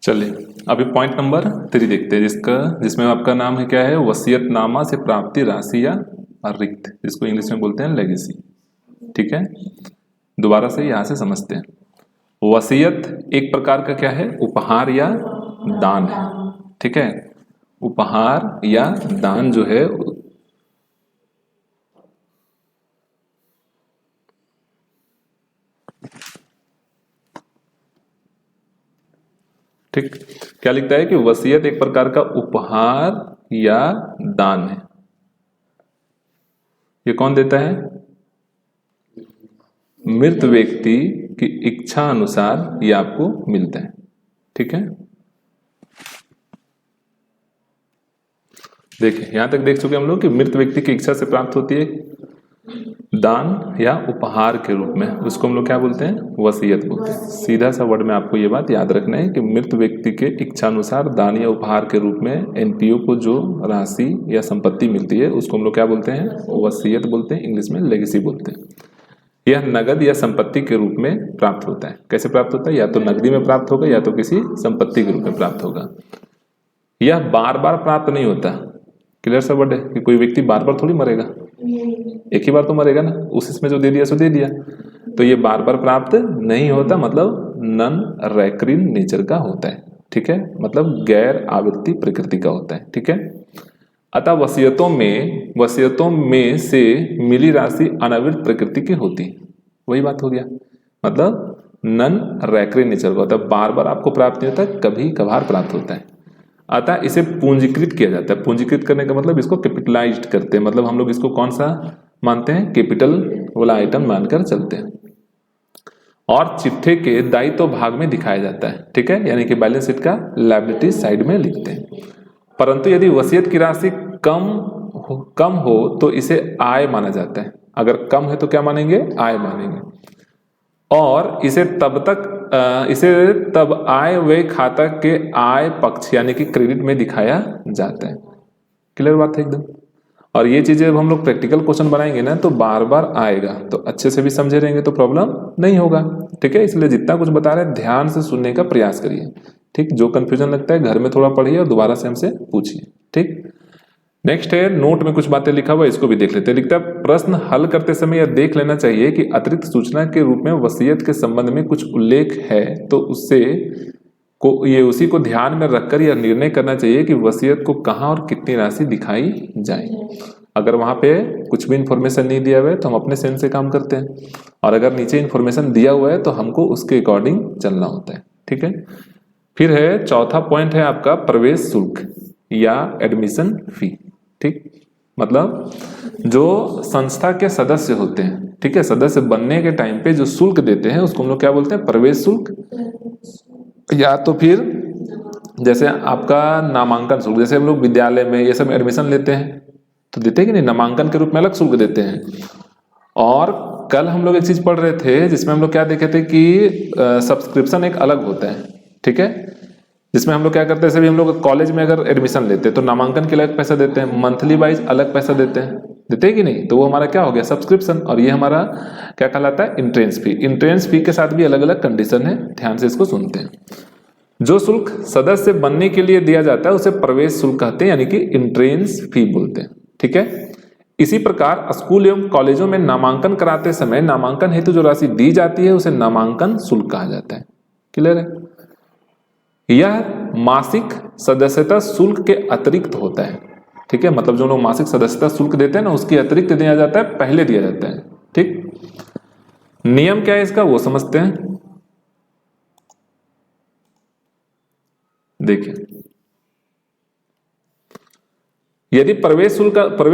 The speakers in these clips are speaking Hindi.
चलिए अभी पॉइंट नंबर 3 देखते हैं, जिसमें आपका नाम है क्या है, वसीयतनामा से प्राप्ति राशि या रिक्त, जिसको इंग्लिश में बोलते हैं लेगेसी। ठीक है, दोबारा से यहां से समझते हैं। वसीयत एक प्रकार का क्या है, उपहार या दान है। ठीक है, उपहार या दान जो है ठीक, क्या लिखता है कि वसीयत एक प्रकार का उपहार या दान है। ये कौन देता है, मृत व्यक्ति की इच्छा अनुसार ये आपको मिलता है। ठीक है, देखिए यहां तक देख चुके हम लोग कि मृत व्यक्ति की इच्छा से प्राप्त होती है दान या उपहार के रूप में, उसको हम लोग क्या बोलते हैं, वसीयत बोलते हैं। सीधा सा वर्ड में आपको ये बात याद रखना है कि मृत व्यक्ति के इच्छा अनुसार दान या उपहार के रूप में एनपीओ को जो राशि या संपत्ति मिलती है उसको हम लोग क्या बोलते हैं, वसीयत बोलते हैं, इंग्लिश में लेगेसी बोलते हैं। यह नगद या संपत्ति के रूप में प्राप्त होता है। कैसे प्राप्त होता है, या तो नकदी में प्राप्त होगा या तो किसी संपत्ति के रूप में प्राप्त होगा। यह बार बार प्राप्त नहीं होता। क्लियर सा वर्ड है कि कोई व्यक्ति बार बार थोड़ी मरेगा, एक ही बार तो मरेगा ना, उस इसमें जो दे दिया सो दे दिया। तो ये बार बार प्राप्त नहीं होता, मतलब नन रैकरिंग नेचर का होता है। ठीक है, मतलब गैर आवृत्ति प्रकृति का होता है। ठीक है, अतः वसीयतों में से मिली राशि अनावृत प्रकृति की होती है। वही बात हो गया, मतलब नन रैकरिंग नेचर का होता है, बार बार आपको प्राप्त नहीं होता, कभी कभार प्राप्त होता है। अतः इसे पूंजीकृत किया जाता है। पूंजीकृत करने का मतलब इसको कैपिटलाइज्ड करते हैं, मतलब हम लोग इसको कौन सा मानते हैं, कैपिटल वाला आइटम मानकर चलते हैं। और चिट्ठे के दायित्व भाग में दिखाया जाता है। ठीक है, यानी कि बैलेंस शीट का लायबिलिटी साइड में लिखते हैं। परंतु यदि वसीयत की राशि कम हो तो इसे आय माना जाता है। अगर कम है तो क्या मानेंगे, आय मानेंगे। और इसे तब आय व्यय खाता के आय पक्ष यानी कि क्रेडिट में दिखाया जाता है। क्लियर बात है एकदम। और ये चीजें जब हम लोग प्रैक्टिकल क्वेश्चन बनाएंगे ना तो बार बार आएगा, तो अच्छे से भी समझे रहेंगे तो प्रॉब्लम नहीं होगा। ठीक है, इसलिए जितना कुछ बता रहे हैं ध्यान से सुनने का प्रयास करिए। ठीक, जो कंफ्यूजन लगता है घर में थोड़ा पढ़िए और दोबारा से हमसे पूछिए। ठीक, नेक्स्ट है, नोट में कुछ बातें लिखा हुआ है, इसको भी देख लेते हैं। लिखता है, प्रश्न हल करते समय यह देख लेना चाहिए कि अतिरिक्त सूचना के रूप में वसीयत के संबंध में कुछ उल्लेख है तो उसी को ध्यान में रखकर यह निर्णय करना चाहिए कि वसीयत को कहां और कितनी राशि दिखाई जाए। अगर वहां पे कुछ भी इंफॉर्मेशन नहीं दिया हुआ है तो हम अपने सेंस से काम करते हैं, और अगर नीचे इंफॉर्मेशन दिया हुआ है तो हमको उसके अकॉर्डिंग चलना होता है। ठीक है, फिर है चौथा पॉइंट है आपका प्रवेश शुल्क या एडमिशन फी। ठीक, मतलब जो संस्था के सदस्य होते हैं, ठीक है, सदस्य बनने के टाइम पे जो शुल्क देते हैं उसको हम लोग क्या बोलते हैं, प्रवेश शुल्क। या तो फिर जैसे आपका नामांकन शुल्क, जैसे हम लोग विद्यालय में ये सब एडमिशन लेते हैं तो देते हैं कि नहीं, नामांकन के रूप में अलग शुल्क देते हैं। और कल हम लोग एक चीज पढ़ रहे थे जिसमें हम लोग क्या देखे थे कि सब्सक्रिप्शन एक अलग होता है। ठीक है, जिसमें हम लोग क्या करते हैं, सभी हम लोग कॉलेज में अगर एडमिशन लेते हैं तो नामांकन के अलग पैसा देते हैं, मंथली वाइज अलग पैसा देते हैं कि नहीं, तो वो हमारा क्या हो गया, सब्सक्रिप्शन। और ये हमारा क्या कहलाता है, एंट्रेंस फी। एंट्रेंस फी के साथ भी अलग अलग कंडीशन है, ध्यान से इसको सुनते हैं। जो शुल्क सदस्य बनने के लिए दिया जाता है उसे प्रवेश शुल्क कहते हैं, यानी कि एंट्रेंस फी बोलते हैं। ठीक है, इसी प्रकार स्कूल एवं कॉलेजों में नामांकन कराते समय नामांकन हेतु जो राशि दी जाती है उसे नामांकन शुल्क कहा जाता है। क्लियर है, यह मासिक सदस्यता शुल्क के अतिरिक्त होता है। ठीक है, मतलब जो लोग मासिक सदस्यता शुल्क देते हैं ना उसके अतिरिक्त दिया जाता है, पहले दिया जाता है। ठीक, नियम क्या है इसका वो समझते हैं। देखिए, यदि प्रवेश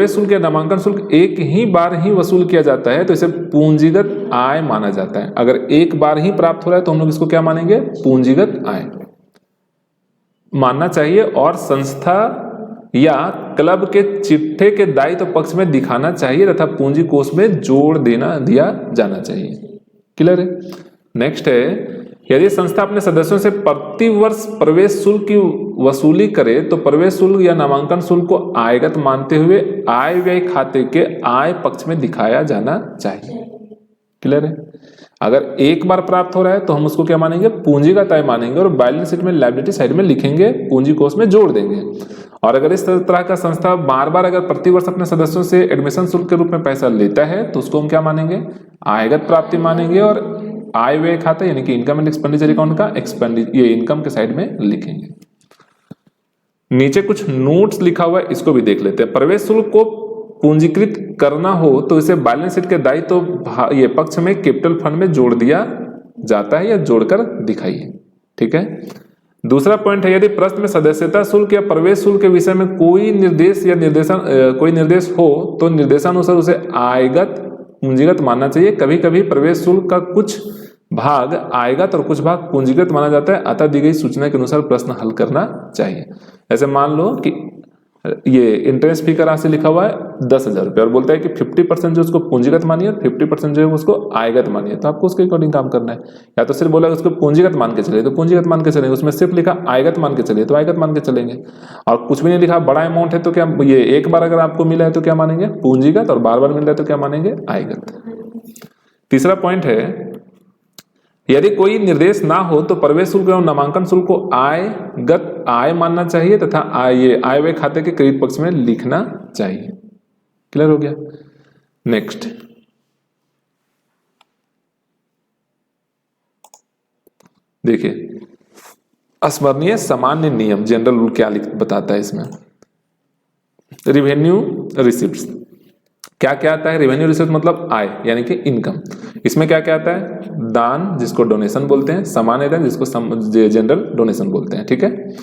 शुल्क या नामांकन शुल्क एक ही बार ही वसूल किया जाता है तो इसे पूंजीगत आय माना जाता है। अगर एक बार ही प्राप्त हो रहा है तो हम लोग इसको क्या मानेंगे, पूंजीगत आय मानना चाहिए। और संस्था या क्लब के चिट्ठे के दायित्व पक्ष में दिखाना चाहिए तथा पूंजी कोष में जोड़ दिया जाना चाहिए। क्लियर है। नेक्स्ट है, यदि संस्था अपने सदस्यों से प्रति वर्ष प्रवेश शुल्क की वसूली करे तो प्रवेश शुल्क या नामांकन शुल्क को आयगत मानते हुए आय व्यय खाते के आय पक्ष में दिखाया जाना चाहिए। क्लियर है। अगर एक बार प्राप्त हो रहा है तो हम उसको क्या मानेंगे, पूंजीगत आय मानेंगे और बैलेंस शीट में लायबिलिटी साइड में लिखेंगे, पूंजी कोष में जोड़ देंगे। और अगर इस तरह का संस्था बार बार अगर प्रतिवर्ष अपने सदस्यों से एडमिशन शुल्क के रूप में पैसा लेता है तो उसको हम क्या मानेंगे, आयगत प्राप्ति मानेंगे और आय व्यय खाता यानी कि इनकम एंड एक्सपेंडिचर अकाउंट का ये इनकम के साइड में लिखेंगे। नीचे कुछ नोट्स लिखा हुआ है, इसको भी देख लेते हैं। प्रवेश शुल्क को पूंजीकृत करना हो तो इसे बैलेंस शीट के दायित्व तो ये पक्ष में कैपिटल फंड में जोड़ दिया जाता है या जोड़कर दिखाइए। ठीक है। दूसरा पॉइंट है, यदि प्रश्न में सदस्यता शुल्क या प्रवेश शुल्क के विषय में कोई निर्देश या कोई निर्देश हो तो निर्देशानुसार उसे आयगत पूंजीगत मानना चाहिए। कभी कभी प्रवेश शुल्क का कुछ भाग आयगत और कुछ भाग पूंजीगत माना जाता है, अतः दी गई सूचना के अनुसार प्रश्न हल करना चाहिए। ऐसे मान लो कि ये इंटरेस्ट फी का राशि लिखा हुआ है 10,000 रुपये और बोलता है कि 50% जो उसको पूंजीगत मानिए और 50% जो है उसको आयगत मानिए, तो आपको उसके अकॉर्डिंग काम करना है। या तो सिर्फ बोला उसको पूंजीगत मान के चले तो पूंजीगत मान के चलेंगे, उसमें सिर्फ लिखा आयगत मान के चलिए तो आयगत मान के चलेंगे। और कुछ भी नहीं लिखा, बड़ा अमाउंट है तो क्या ये एक बार अगर आपको मिला है तो क्या मानेंगे, पूंजीगत, और बार बार मिल रहा है तो क्या मानेंगे, आयगत। तीसरा पॉइंट है, यदि कोई निर्देश ना हो तो प्रवेश शुल्क एवं नामांकन शुल्क को आयगत आय मानना चाहिए तथा आय व्यय खाते के क्रेडिट पक्ष में लिखना चाहिए। क्लियर हो गया। नेक्स्ट, देखिए स्मरणीय सामान्य नियम जनरल रूल क्या बताता है इसमें। रिवेन्यू रिसिप्ट्स क्या क्या आता है, रेवेन्यू रिसिप्ट मतलब आय यानी कि इनकम। इसमें क्या क्या आता है, दान जिसको डोनेशन बोलते हैं, सामान्य दान जिसको जनरल डोनेशन बोलते हैं। ठीक है।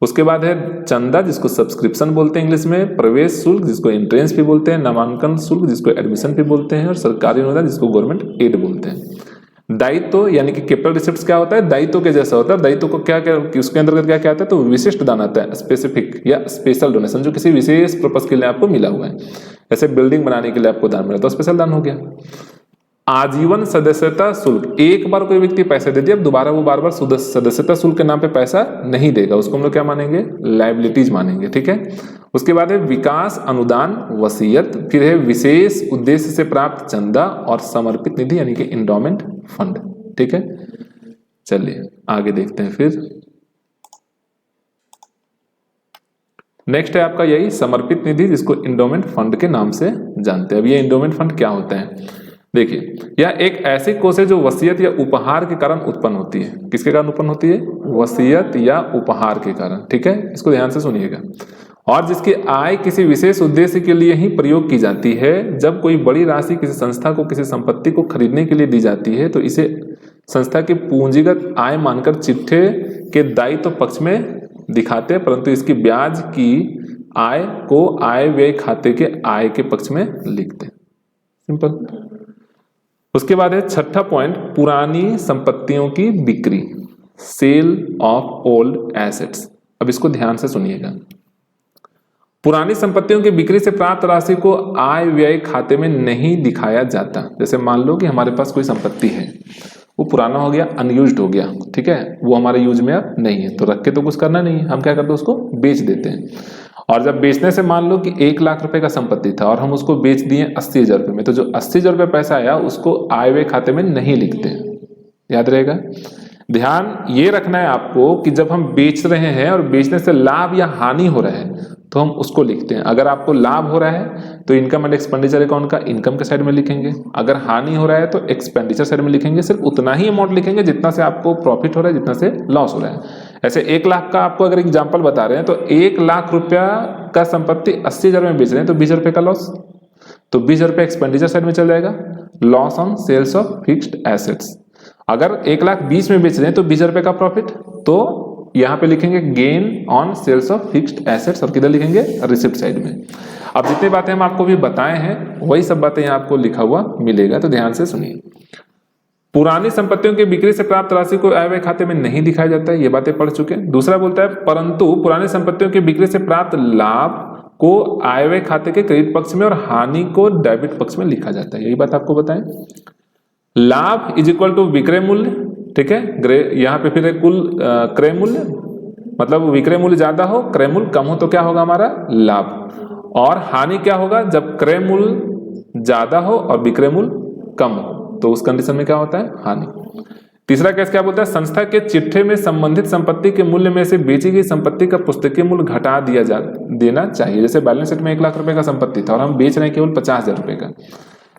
उसके बाद है चंदा जिसको सब्सक्रिप्शन बोलते हैं इंग्लिश में, प्रवेश शुल्क जिसको एंट्रेंस फी बोलते हैं, नामांकन शुल्क जिसको एडमिशन फी बोलते हैं और सरकारी अनुदान जिसको गवर्नमेंट एड बोलते हैं। दायित्व यानी कि कैपिटल रिसिप्ट्स क्या होता है, दायित्व के जैसा होता है। दायित्व को क्या क्या उसके अंतर्गत क्या क्या आता है, तो विशिष्ट दान आता है, स्पेसिफिक या स्पेशल डोनेशन जो किसी विशेष पर्पस के लिए आपको मिला हुआ है। जैसे बिल्डिंग बनाने के लिए आपको दान मिला तो स्पेशल दान हो गया। आजीवन सदस्यता शुल्क, एक बार कोई व्यक्ति पैसे दे दिया, अब दोबारा वो बार बार सदस्यता शुल्क के नाम पे पैसा नहीं देगा, उसको हम लोग क्या मानेंगे, लायबिलिटीज मानेंगे। ठीक है। उसके बाद है विकास अनुदान वसीयत, फिर है विशेष उद्देश्य से प्राप्त चंदा और समर्पित निधि यानी कि इंडोमेंट फंड। ठीक है। चलिए आगे देखते हैं। फिर नेक्स्ट है आपका यही समर्पित निधि जिसको इंडोमेंट फंड के नाम से जानते हैं। अब ये इंडोमेंट फंड क्या होता है, देखिए यह एक ऐसी कोष है जो वसीयत या उपहार के कारण उत्पन्न होती है। किसके कारण उत्पन्न होती है, वसीयत या उपहार के कारण। ठीक है, इसको ध्यान से सुनिएगा। और जिसकी आय किसी विशेष उद्देश्य के लिए ही प्रयोग की जाती है। जब कोई बड़ी राशि किसी संस्था को किसी संपत्ति को खरीदने के लिए दी जाती है तो इसे संस्था की पूंजीगत आय मानकर चिट्ठे के दायित्व पक्ष में दिखाते हैं, परंतु इसकी ब्याज की आय को आय व्यय खाते के आय के पक्ष में लिखते हैं। सिंपल। उसके बाद है छठा पॉइंट, पुरानी संपत्तियों की बिक्री, सेल ऑफ ओल्ड एसेट्स। अब इसको ध्यान से सुनिएगा। पुरानी संपत्तियों की बिक्री से प्राप्त राशि को आय व्यय खाते में नहीं दिखाया जाता। जैसे मान लो कि हमारे पास कोई संपत्ति है, वो पुराना हो गया, अनयूज्ड हो गया, ठीक है, वो हमारे यूज में अब नहीं है, तो रख के तो कुछ करना नहीं है, हम क्या करते हैं, उसको बेच देते हैं। और जब बेचने से मान लो कि 1 लाख रुपए का संपत्ति था और हम उसको बेच दिए 80,000 रुपये में, तो जो 80,000 रुपये पैसा आया उसको आय व्यय खाते में नहीं लिखते। याद रहेगा। ध्यान ये रखना है आपको कि जब हम बेच रहे हैं और बेचने से लाभ या हानि हो रहा है तो हम उसको लिखते हैं। अगर आपको लाभ हो रहा है तो इनकम एंड एक्सपेंडिचर अकाउंट का इनकम के साइड में लिखेंगे, अगर हानि हो रहा है तो एक्सपेंडिचर साइड में लिखेंगे। सिर्फ उतना ही अमाउंट लिखेंगे जितना से आपको प्रॉफिट हो रहा है, जितना से लॉस हो रहा है। ऐसे 1 लाख का आपको अगर एग्जाम्पल बता रहे हैं तो 1 लाख रुपया का संपत्ति 80,000 में बेच रहे हैं तो 20 रुपये का लॉस, तो 20 रुपये एक्सपेंडिचर साइड में चल जाएगा, loss on sales of fixed assets. अगर 1,20,000 में बेच रहे हैं तो 20 रुपये का प्रॉफिट, तो यहां पे लिखेंगे gain on sales of fixed assets, और किधर लिखेंगे, रिसिप्ट साइड में। अब जितनी बातें हम आपको भी बताए हैं वही सब बातें यहां आपको लिखा हुआ मिलेगा, तो ध्यान से सुनिए। पुरानी संपत्तियों की बिक्री से प्राप्त राशि को आय व्यय खाते में नहीं दिखाया जाता है, ये बातें पढ़ चुके हैं। दूसरा बोलता है परंतु पुरानी संपत्तियों की बिक्री से प्राप्त लाभ को आय व्यय खाते के क्रेडिट पक्ष में और हानि को डेबिट पक्ष में लिखा जाता है। यही बात आपको बताएं। लाभ इज इक्वल टू विक्रय मूल्य, ठीक है, यहाँ पे फिर कुल क्रय मूल्य, मतलब विक्रय मूल्य ज्यादा हो क्रय मूल्य कम हो तो क्या होगा हमारा लाभ। और हानि क्या होगा, जब क्रय मूल्य ज्यादा हो और विक्रय मूल्य कम हो, तो उस कंडीशन में क्या होता है, हानि। तीसरा केस क्या बोलता है, संस्था के चिट्ठे में संबंधित संपत्ति के मूल्य में से बेची गई संपत्ति का पुस्तकीय मूल्य घटा देना चाहिए। जैसे बैलेंस शीट में 1 लाख रुपए का संपत्ति था और हम बेच रहे हैं केवल 50,000 रुपए का,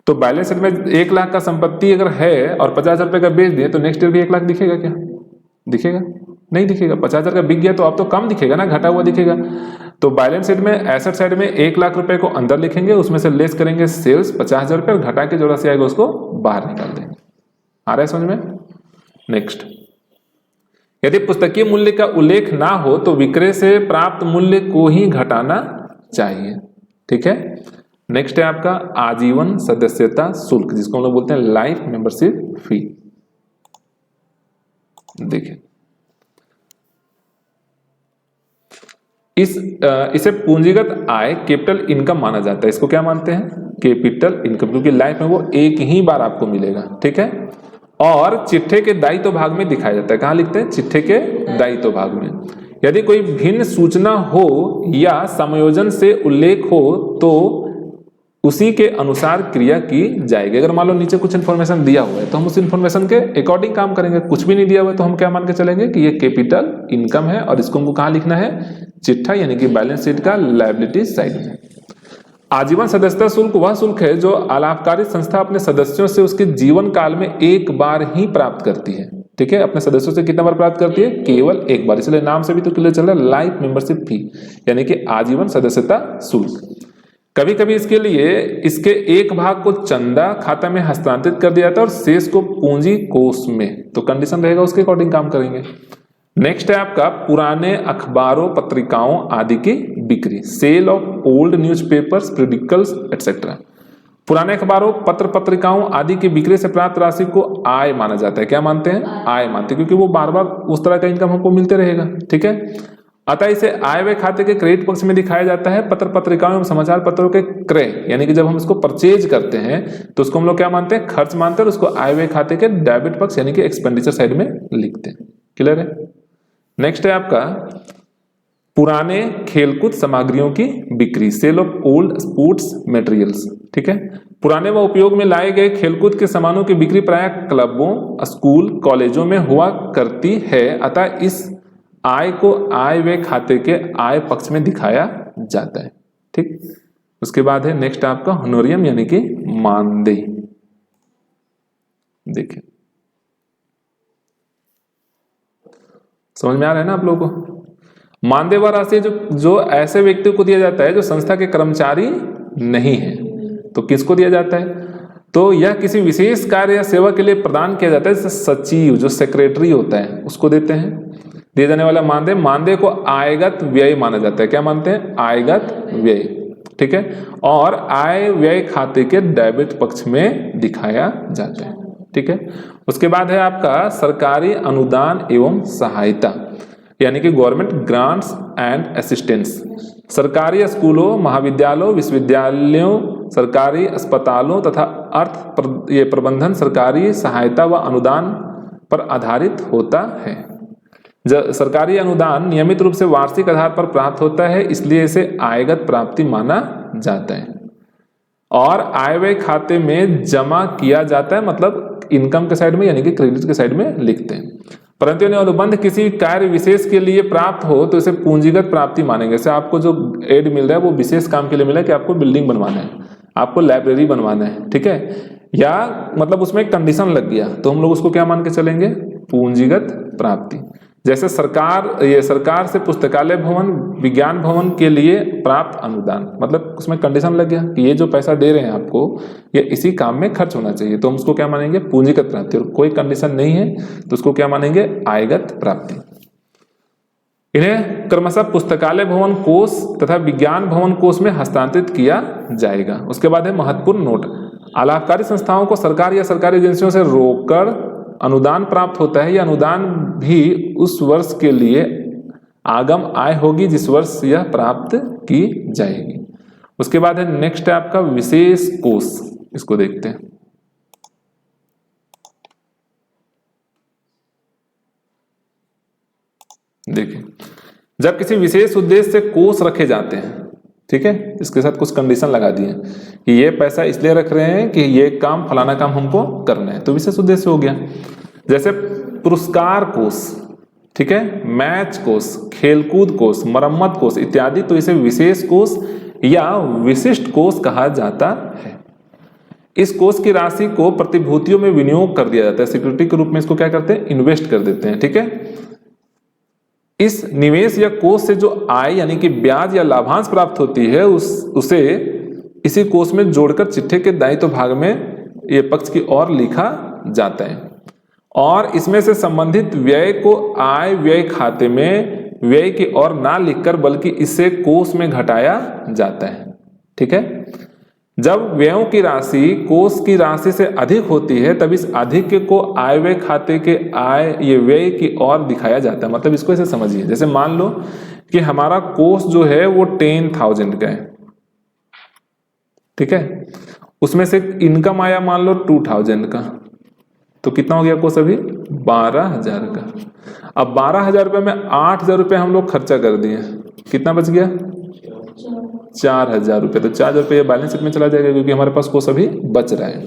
तो बैलेंस शीट में 1 लाख का संपत्ति अगर है और 50,000 रुपए का बेच दिए तो नेक्स्ट ईयर भी 1 लाख दिखेगा क्या? दिखेगा नहीं दिखेगा। 50,000 का बिक गया तो अब तो कम दिखेगा ना, घटा हुआ दिखेगा। तो बैलेंस शीट में एसेट साइड में 1 लाख रुपए को अंदर लिखेंगे, उसमें से लेस करेंगे सेल्स 50,000 रुपए और घटा के जो राशि आएगा उसको बाहर निकाल देंगे। आ रहा है समझ में? नेक्स्ट, यदि पुस्तकीय मूल्य का उल्लेख ना हो तो विक्रय से प्राप्त मूल्य को ही घटाना चाहिए। ठीक है। नेक्स्ट है आपका आजीवन सदस्यता शुल्क, जिसको हम लोग बोलते हैं लाइफ मेंबरशिप फी। देखिए इसे पूंजीगत आय कैपिटल इनकम माना जाता है। इसको क्या मानते हैं? कैपिटल इनकम, क्योंकि लाइफ में वो एक ही बार आपको मिलेगा। ठीक है। और चिट्ठे के दायित्व भाग में दिखाया जाता है। कहां लिखते हैं? चिट्ठे के दायित्व भाग में। यदि कोई भिन्न सूचना हो या समायोजन से उल्लेख हो तो उसी के अनुसार क्रिया की जाएगी। अगर मान लो नीचे कुछ इन्फॉर्मेशन दिया हुआ है तो हम उस इन्फॉर्मेशन के अकॉर्डिंग काम करेंगे। कुछ भी नहीं दिया हुआ है तो हम क्या मान के चलेंगे कि ये कैपिटल इनकम है और इसको हमको कहां लिखना है? चिट्ठा यानी कि बैलेंस शीट का लायबिलिटी साइड में। आजीवन सदस्यता शुल्क वह शुल्क है जो अलाभकारी संस्था अपने सदस्यों से उसके जीवन काल में एक बार ही प्राप्त करती है। ठीक है। अपने सदस्यों से कितना बार प्राप्त करती है? केवल एक बार। इसलिए नाम से भी तो क्लियर चल रहा है लाइफ मेंबरशिप फी यानी कि आजीवन सदस्यता शुल्क। कभी कभी इसके लिए इसके एक भाग को चंदा खाता में हस्तांतरित कर दिया जाता है और शेष को पूंजी कोष में। तो कंडीशन रहेगा उसके अकॉर्डिंग काम करेंगे। नेक्स्ट है आपका पुराने अखबारों पत्रिकाओं आदि की बिक्री, sale of old newspapers periodicals etcetera. पुराने अखबारों पत्र पत्रिकाओं आदि की बिक्री से प्राप्त राशि को आय माना जाता है। क्या मानते हैं? आय मानते हैं, क्योंकि वो बार बार उस तरह का इनकम हमको मिलते रहेगा। ठीक है। अतः इसे आय व्यय खाते के क्रेडिट पक्ष में दिखाया जाता है। पत्र पत्रिकाओं एवं समाचार पत्रों के क्रय यानी कि जब हम इसको परचेज करते हैं तो उसको हम लोग क्या मानते हैं? खर्च मानते हैं और उसको आय व्यय खाते के डेबिट पक्ष यानी कि एक्सपेंडिचर साइड में लिखते हैं। क्लियर है? नेक्स्ट है आपका पुराने खेलकूद सामग्रियों की बिक्री, sale of old sports materials. ठीक है। पुराने व उपयोग में लाए गए खेलकूद के सामानों की बिक्री प्राय क्लबों, स्कूल, कॉलेजों में हुआ करती है। अतः इस आय को आय व्यय खाते के आय पक्ष में दिखाया जाता है। ठीक। उसके बाद है नेक्स्ट आपका होनोरियम यानी कि मानदेय। देखिए समझ में आ रहा है ना आप लोगों को? मानदेय वह राशि जो ऐसे व्यक्ति को दिया जाता है जो संस्था के कर्मचारी नहीं है। तो किसको दिया जाता है? तो यह किसी विशेष कार्य या सेवा के लिए प्रदान किया जाता है। जैसे सचिव जो सेक्रेटरी होता है उसको देते हैं। दिए जाने वाला मानदेय को आयगत व्यय माना जाता है। क्या मानते हैं? आयगत व्यय। ठीक है। और आय व्यय खाते के डेबिट पक्ष में दिखाया जाता है। ठीक है। उसके बाद है आपका सरकारी अनुदान एवं सहायता यानी कि गवर्नमेंट ग्रांट्स एंड असिस्टेंस। सरकारी स्कूलों, महाविद्यालयों, विश्वविद्यालयों, सरकारी अस्पतालों तथा प्रबंधन सरकारी सहायता व अनुदान पर आधारित होता है। सरकारी अनुदान नियमित रूप से वार्षिक आधार पर प्राप्त होता है, इसलिए इसे आयगत प्राप्ति माना जाता है और आय व्यय खाते में जमा किया जाता है। मतलब इनकम के साइड में यानी कि क्रेडिट के साइड में लिखते हैं। परंतु यदि अनुबंध किसी कार्य विशेष के लिए प्राप्त हो तो इसे पूंजीगत प्राप्ति मानेंगे। जैसे आपको जो एड मिल रहा है वो विशेष काम के लिए मिला है कि आपको बिल्डिंग बनवाना है, आपको लाइब्रेरी बनवाना है। ठीक है। या मतलब उसमें एक कंडीशन लग गया तो हम लोग उसको क्या मान के चलेंगे? पूंजीगत प्राप्ति। जैसे सरकार से पुस्तकालय भवन, विज्ञान भवन के लिए प्राप्त अनुदान, मतलब उसमें कंडीशन लग गया कि ये जो पैसा दे रहे हैं आपको ये इसी काम में खर्च होना चाहिए, तो हम उसको क्या मानेंगे? पूंजीगत प्राप्ति। और कोई कंडीशन नहीं है तो उसको क्या मानेंगे? आयगत प्राप्ति। इन्हें क्रमशः पुस्तकालय भवन कोष तथा विज्ञान भवन कोष में हस्तांतरित किया जाएगा। उसके बाद है महत्वपूर्ण नोट। अलाभकारी संस्थाओं को सरकार या सरकारी एजेंसियों से रोककर अनुदान प्राप्त होता है। यह अनुदान भी उस वर्ष के लिए आगम आय होगी जिस वर्ष यह प्राप्त की जाएगी। उसके बाद है नेक्स्ट है आपका विशेष कोष। इसको देखते हैं। देखिए जब किसी विशेष उद्देश्य से कोष रखे जाते हैं ठीक है, इसके साथ कुछ कंडीशन लगा दिए कि ये पैसा इसलिए रख रहे हैं कि ये काम फलाना काम हमको करना है, तो विशेष उद्देश्य हो गया। जैसे पुरस्कार कोष, ठीक है, मैच कोष, खेलकूद कोष, मरम्मत कोष इत्यादि, तो इसे विशेष कोष या विशिष्ट कोष कहा जाता है। इस कोष की राशि को प्रतिभूतियों में विनियोग कर दिया जाता है, सिक्योरिटी के रूप में इसको क्या करते हैं, इन्वेस्ट कर देते हैं, ठीक है। इस निवेश या कोष से जो आय यानी कि ब्याज या लाभांश प्राप्त होती है उसे इसी कोष में जोड़कर चिट्ठे के दायित्व भाग में ये पक्ष की ओर लिखा जाता है और इसमें से संबंधित व्यय को आय व्यय खाते में व्यय की ओर ना लिखकर बल्कि इसे कोष में घटाया जाता है, ठीक है। जब व्ययों की राशि कोष की राशि से अधिक होती है तब इस अधिक को आय व्यय खाते के आय ये व्यय की ओर दिखाया जाता है। मतलब इसको ऐसे समझिए, जैसे मान लो कि हमारा कोष जो है वो 10,000 का है, ठीक है, उसमें से इनकम आया मान लो 2,000 का, तो कितना हो गया कोष अभी 12,000 का। अब 12,000 रुपये में 8,000 रुपये हम लोग खर्चा कर दिए, कितना बच गया 4,000 रुपये। तो 4,000 रुपये बैलेंस शीट में चला जाएगा क्योंकि हमारे पास कोष अभी बच रहा है।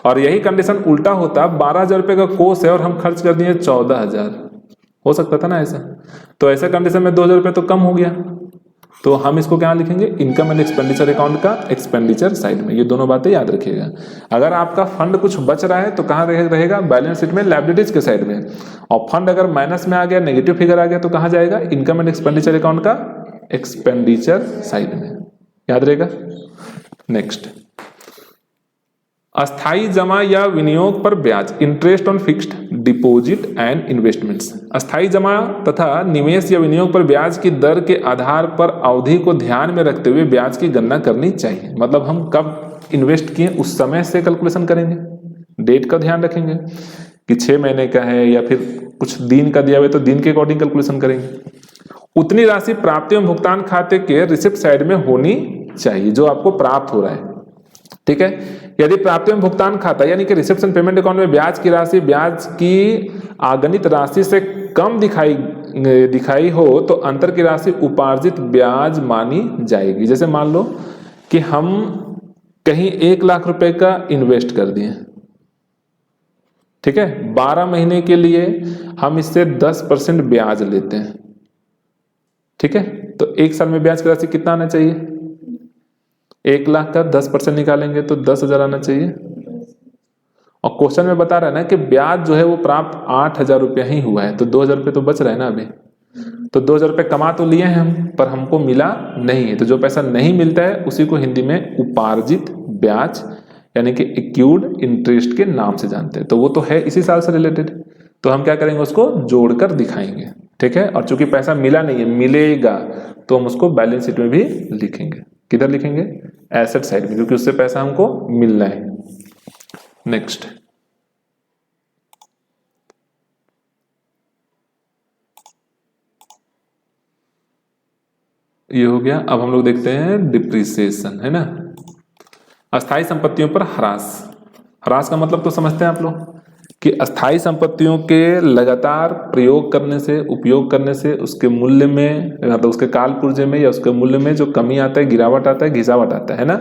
और यही कंडीशन उल्टा होता, 12,000 रुपये का कोष है और हम खर्च कर दिए 14,000, हो सकता था ना ऐसा। तो ऐसे कंडीशन में 2,000 रुपये तो कम हो गया, तो हम इसको क्या लिखेंगे, इनकम एंड एक्सपेंडिचर अकाउंट का एक्सपेंडिचर साइड में। ये दोनों बातें याद रखिएगा। अगर आपका फंड कुछ बच रहा है तो कहाँ रहेगा, बैलेंस शीट में लायबिलिटीज के साइड में। और फंड अगर माइनस में आ गया, नेगेटिव फिगर आ गया, तो कहाँ जाएगा, इनकम एंड एक्सपेंडिचर अकाउंट का एक्सपेंडिचर साइड में, याद रहेगा। नेक्स्ट, अस्थाई जमा या विनियोग पर ब्याज, interest on fixed deposit and investments. अस्थाई जमा तथा निवेश या विनियोग पर ब्याज की दर के आधार पर अवधि को ध्यान में रखते हुए ब्याज की गणना करनी चाहिए। मतलब हम कब इन्वेस्ट किए उस समय से कैलकुलेशन करेंगे, डेट का ध्यान रखेंगे कि 6 महीने का है या फिर कुछ दिन का दिया हुआ तो दिन के अकॉर्डिंग कैलकुलेशन करेंगे। उतनी राशि प्राप्ति एवं भुगतान खाते के रिसिप्ट साइड में होनी चाहिए जो आपको प्राप्त हो रहा है, ठीक है। यदि प्राप्ति एवं भुगतान खाता यानी कि रिसिप्शन पेमेंट अकाउंट में ब्याज की राशि ब्याज की आगनित राशि से कम दिखाई हो तो अंतर की राशि उपार्जित ब्याज मानी जाएगी। जैसे मान लो कि हम कहीं 1 लाख रुपए का इन्वेस्ट कर दिए, ठीक है, 12 महीने के लिए हम इससे 10% ब्याज लेते हैं, ठीक है। तो 1 साल में ब्याज की राशि कितना आना चाहिए, 1 लाख का 10% निकालेंगे तो 10,000 आना चाहिए। और क्वेश्चन में बता रहा है ना कि ब्याज जो है वो प्राप्त 8,000 रुपया ही हुआ है, तो 2,000 रुपये तो बच रहा है ना अभी। तो 2,000 रुपये कमा तो लिए हैं हम, पर हमको मिला नहीं है। तो जो पैसा नहीं मिलता है उसी को हिंदी में उपार्जित ब्याज यानी कि एक्यूड इंटरेस्ट के नाम से जानते हैं। तो वो तो है इसी साल से रिलेटेड, तो हम क्या करेंगे, उसको जोड़कर दिखाएंगे, ठीक है। और चूंकि पैसा मिला नहीं है, मिलेगा, तो हम उसको बैलेंस शीट में भी लिखेंगे। किधर लिखेंगे, एसेट साइड में, क्योंकि उससे पैसा हमको मिलना है। नेक्स्ट, ये हो गया। अब हम लोग देखते हैं डिप्रिसिएशन, है ना। अस्थाई संपत्तियों पर ह्रास। ह्रास का मतलब तो समझते हैं आप लोग कि अस्थाई संपत्तियों के लगातार प्रयोग करने से, उपयोग करने से उसके मूल्य में, मतलब उसके काल पुर्जे में या उसके मूल्य में जो कमी आता है, गिरावट आता है, घिसावट आता है ना,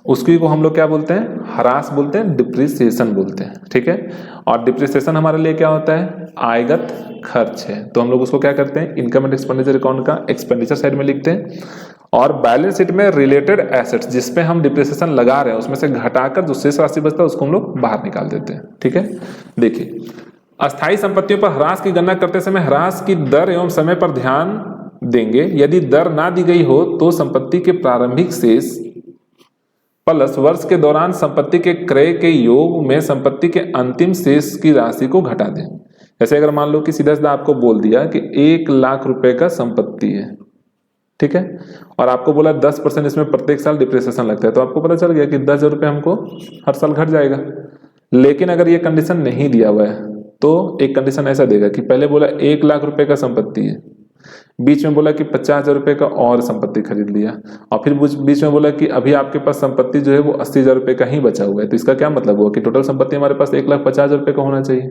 उसकी को हम लोग क्या बोलते हैं, ह्रास बोलते हैं, डिप्रिसिएशन बोलते हैं, ठीक है। और डिप्रिसिएशन हमारे लिए क्या होता है, आयगत खर्च है। तो हम लोग उसको क्या करते हैं, इनकम एंड एक्सपेंडिचर अकाउंट का एक्सपेंडिचर साइड में लिखते हैं। और बैलेंस शीट में रिलेटेड एसेट्स जिसपे हम डिप्रिसिएशन लगा रहे हैं उसमें से घटाकर जो शेष राशि बचता है उसको हम लोग बाहर निकाल देते हैं, ठीक है। देखिए, अस्थाई संपत्तियों पर ह्रास की गणना करते समय ह्रास की दर एवं समय पर ध्यान देंगे। यदि दर ना दी गई हो तो संपत्ति के प्रारंभिक शेष प्लस वर्ष के दौरान संपत्ति के क्रय के योग में संपत्ति के अंतिम शेष की राशि को घटा दें। जैसे अगर मान लो कि सीधा सीधा आपको बोल दिया कि 1 लाख रुपए का संपत्ति है, ठीक है, और आपको बोला 10% इसमें प्रत्येक साल डिप्रिसिएशन लगता है, तो आपको पता चल गया कि 10,000 रुपये हमको हर साल घट जाएगा। लेकिन अगर ये कंडीशन नहीं दिया हुआ है तो एक कंडीशन ऐसा देगा कि पहले बोला 1 लाख रुपए का संपत्ति है, बीच में बोला कि 50,000 रुपये का और संपत्ति खरीद लिया, और फिर बीच में बोला कि अभी आपके पास संपत्ति जो है वो 80,000 रुपये का ही बचा हुआ है। तो इसका क्या मतलब हुआ कि टोटल संपत्ति हमारे पास 1,50,000 रुपये का होना चाहिए,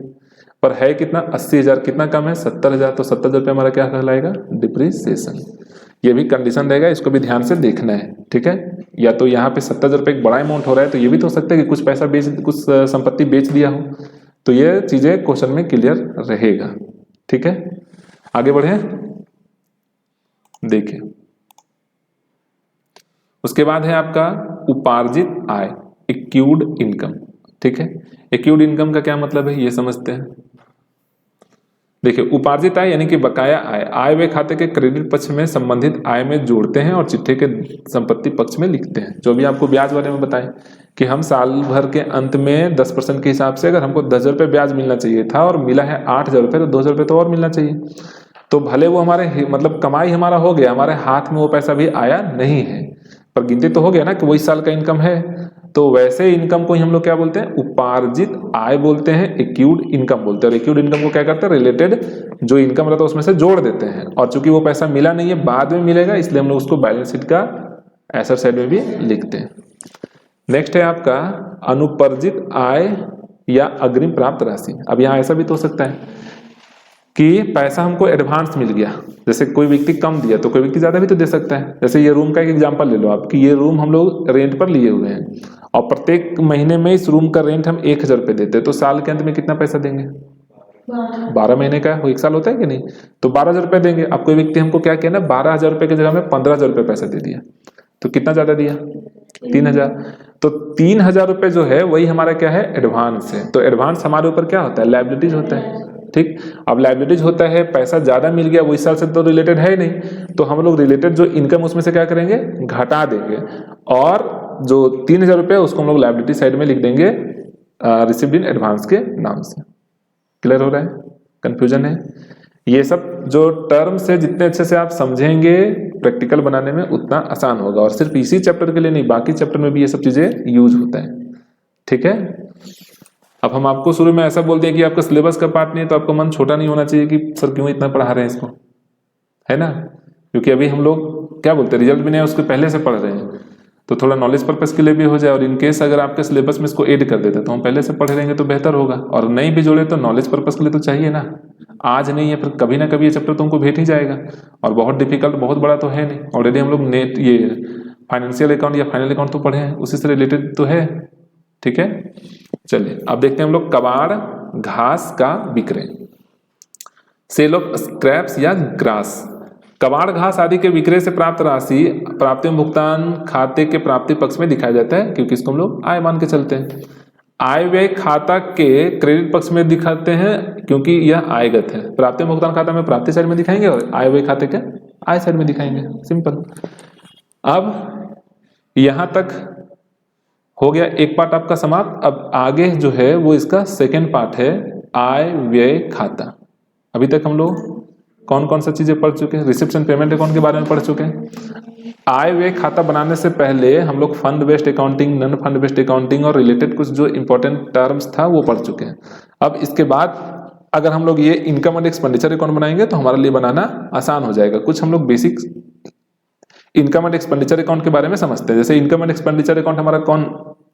पर है कितना 80,000, कितना कम है 70,000, तो 70,000 रुपये हमारा क्या कहलाएगा, डिप्रिसिएशन। ये भी कंडीशन रहेगा, इसको भी ध्यान से देखना है, ठीक है। या तो यहाँ पे 70,000 रुपये एक बड़ा अमाउंट हो रहा है, तो ये भी तो हो सकता है कि कुछ पैसा बेच, कुछ संपत्ति बेच दिया हो, तो ये चीजें क्वेश्चन में क्लियर रहेगा, ठीक है। आगे बढ़े, देखिए उसके बाद है आपका उपार्जित आय, एक्यूड इनकम, ठीक है। एक्यूड इनकम का क्या मतलब है ये समझते हैं। देखिए उपार्जित आय यानी कि बकाया आय, आय वे खाते के क्रेडिट पक्ष में संबंधित आय में जोड़ते हैं और चिट्ठे के संपत्ति पक्ष में लिखते हैं। जो भी आपको ब्याज बारे में बताएं कि हम साल भर के अंत में 10% के हिसाब से अगर हमको 10,000 रुपये ब्याज मिलना चाहिए था और मिला है 8,000 रुपये, तो 2,000 रुपये तो और मिलना चाहिए। तो भले वो हमारे मतलब कमाई हमारा हो गया, हमारे हाथ में वो पैसा भी आया नहीं है, पर गिनती तो हो गया ना कि वो इस साल का इनकम है। तो वैसे इनकम को ही हम लोग क्या बोलते हैं, उपार्जित आय बोलते हैं, एक्यूड इनकम बोलते हैं। और एक्यूड इनकम को क्या करते हैं, रिलेटेड जो इनकम रहता है उसमें से जोड़ देते हैं। और चूंकि वो पैसा मिला नहीं है, बाद में मिलेगा, इसलिए हम लोग उसको बैलेंस शीट का एसेट साइड में भी लिखते हैं। नेक्स्ट है आपका अनुपर्जित आय या अग्रिम प्राप्त राशि। अब यहाँ ऐसा भी तो हो सकता है कि पैसा हमको एडवांस मिल गया, जैसे कोई व्यक्ति कम दिया तो कोई व्यक्ति ज्यादा भी तो दे सकता है। जैसे ये रूम का एक एग्जांपल ले लो आप कि ये रूम हम लोग रेंट पर लिए हुए हैं और प्रत्येक महीने में इस रूम का रेंट हम 1,000 रुपये देते हैं, तो साल के अंत में कितना पैसा देंगे, 12 महीने का वो 1 साल होता है कि नहीं, तो 12,000 रुपये देंगे। अब कोई व्यक्ति हमको क्या किया ना, 12,000 रुपये की जगह में 15,000 रुपये पैसा दे दिया, तो कितना ज्यादा दिया, 3,000। तो 3,000 रुपये जो है वही हमारा क्या है, एडवांस है। तो एडवांस हमारे ऊपर क्या होता है, लायबिलिटीज होता है, ठीक। अब लायबिलिटीज होता है, पैसा ज्यादा मिल गया, वो इस साल से तो रिलेटेड है नहीं, तो हम लोग रिलेटेड जो इनकम उसमें से क्या करेंगे, घटा देंगे, और जो 3,000 रुपये उसको हम लोग लायबिलिटी साइड में लिख देंगे रिसीव्ड इन एडवांस के नाम से। क्लियर हो रहा है, कंफ्यूजन है? ये सब जो टर्म्स है जितने अच्छे से आप समझेंगे प्रैक्टिकल बनाने में उतना आसान होगा। और सिर्फ इसी चैप्टर के लिए नहीं, बाकी चैप्टर में भी ये सब चीजें यूज होता है, ठीक है। अब हम आपको शुरू में ऐसा बोल दिया कि आपका सिलेबस का पार्ट नहीं है, तो आपका मन छोटा नहीं होना चाहिए कि सर क्यों इतना पढ़ा रहे हैं इसको, है ना। क्योंकि अभी हम लोग क्या बोलते हैं, रिजल्ट भी नहीं है उसके पहले से पढ़ रहे हैं, तो थोड़ा नॉलेज पर्पस के लिए भी हो जाए। और इनकेस अगर आपके सिलेबस में इसको ऐड कर देते तो हम पहले से पढ़े रहेंगे तो बेहतर होगा। और नहीं भी जोड़े तो नॉलेज पर्पस के लिए तो चाहिए ना, आज नहीं है फिर कभी ना कभी ये चैप्टर तुमको भेट ही जाएगा। और बहुत डिफिकल्ट, बहुत बड़ा तो है नहीं, ऑलरेडी हम लोग नेट ये फाइनेंशियल अकाउंट या फाइनल अकाउंट तो पढ़े हैं, उसी से रिलेटेड तो है, ठीक है। चलिए अब देखते हैं हम लोग कबाड़ घास का विक्रय, सेल ऑफ स्क्रैप्स या ग्रास। कबाड़ घास आदि के विक्रय से प्राप्त राशि प्राप्ति में भुगतान खाते के प्राप्ति पक्ष में दिखाया जाता है, क्योंकि इसको हम लोग आय मान के चलते हैं। आय व्यय खाता के क्रेडिट पक्ष में दिखाते हैं क्योंकि यह आयगत है। प्राप्ति में भुगतान खाता में प्राप्ति साइड में दिखाएंगे और आय व्यय खाते के आय साइड में दिखाएंगे, सिंपल। अब यहां तक हो गया एक पार्ट आपका समाप्त। अब आगे जो है वो इसका सेकेंड पार्ट है, आय व्यय खाता। अभी तक हम लोग कौन कौन सा चीजें पढ़ चुके हैं, रिसिप्ट एंड पेमेंट अकाउंट के बारे में पढ़ चुके हैं। आय व्यय खाता बनाने से पहले हम लोग fund based accounting, non fund based accounting और रिलेटेड कुछ जो इंपॉर्टेंट टर्म्स था वो पढ़ चुके हैं। अब इसके बाद अगर हम लोग ये इनकम एंड एक्सपेंडिचर अकाउंट बनाएंगे तो हमारे लिए बनाना आसान हो जाएगा। कुछ हम लोग basic income and expenditure account के बारे में समझते हैं। जैसे इनकम एंड एक्सपेंडिचर अकाउंट हमारा कौन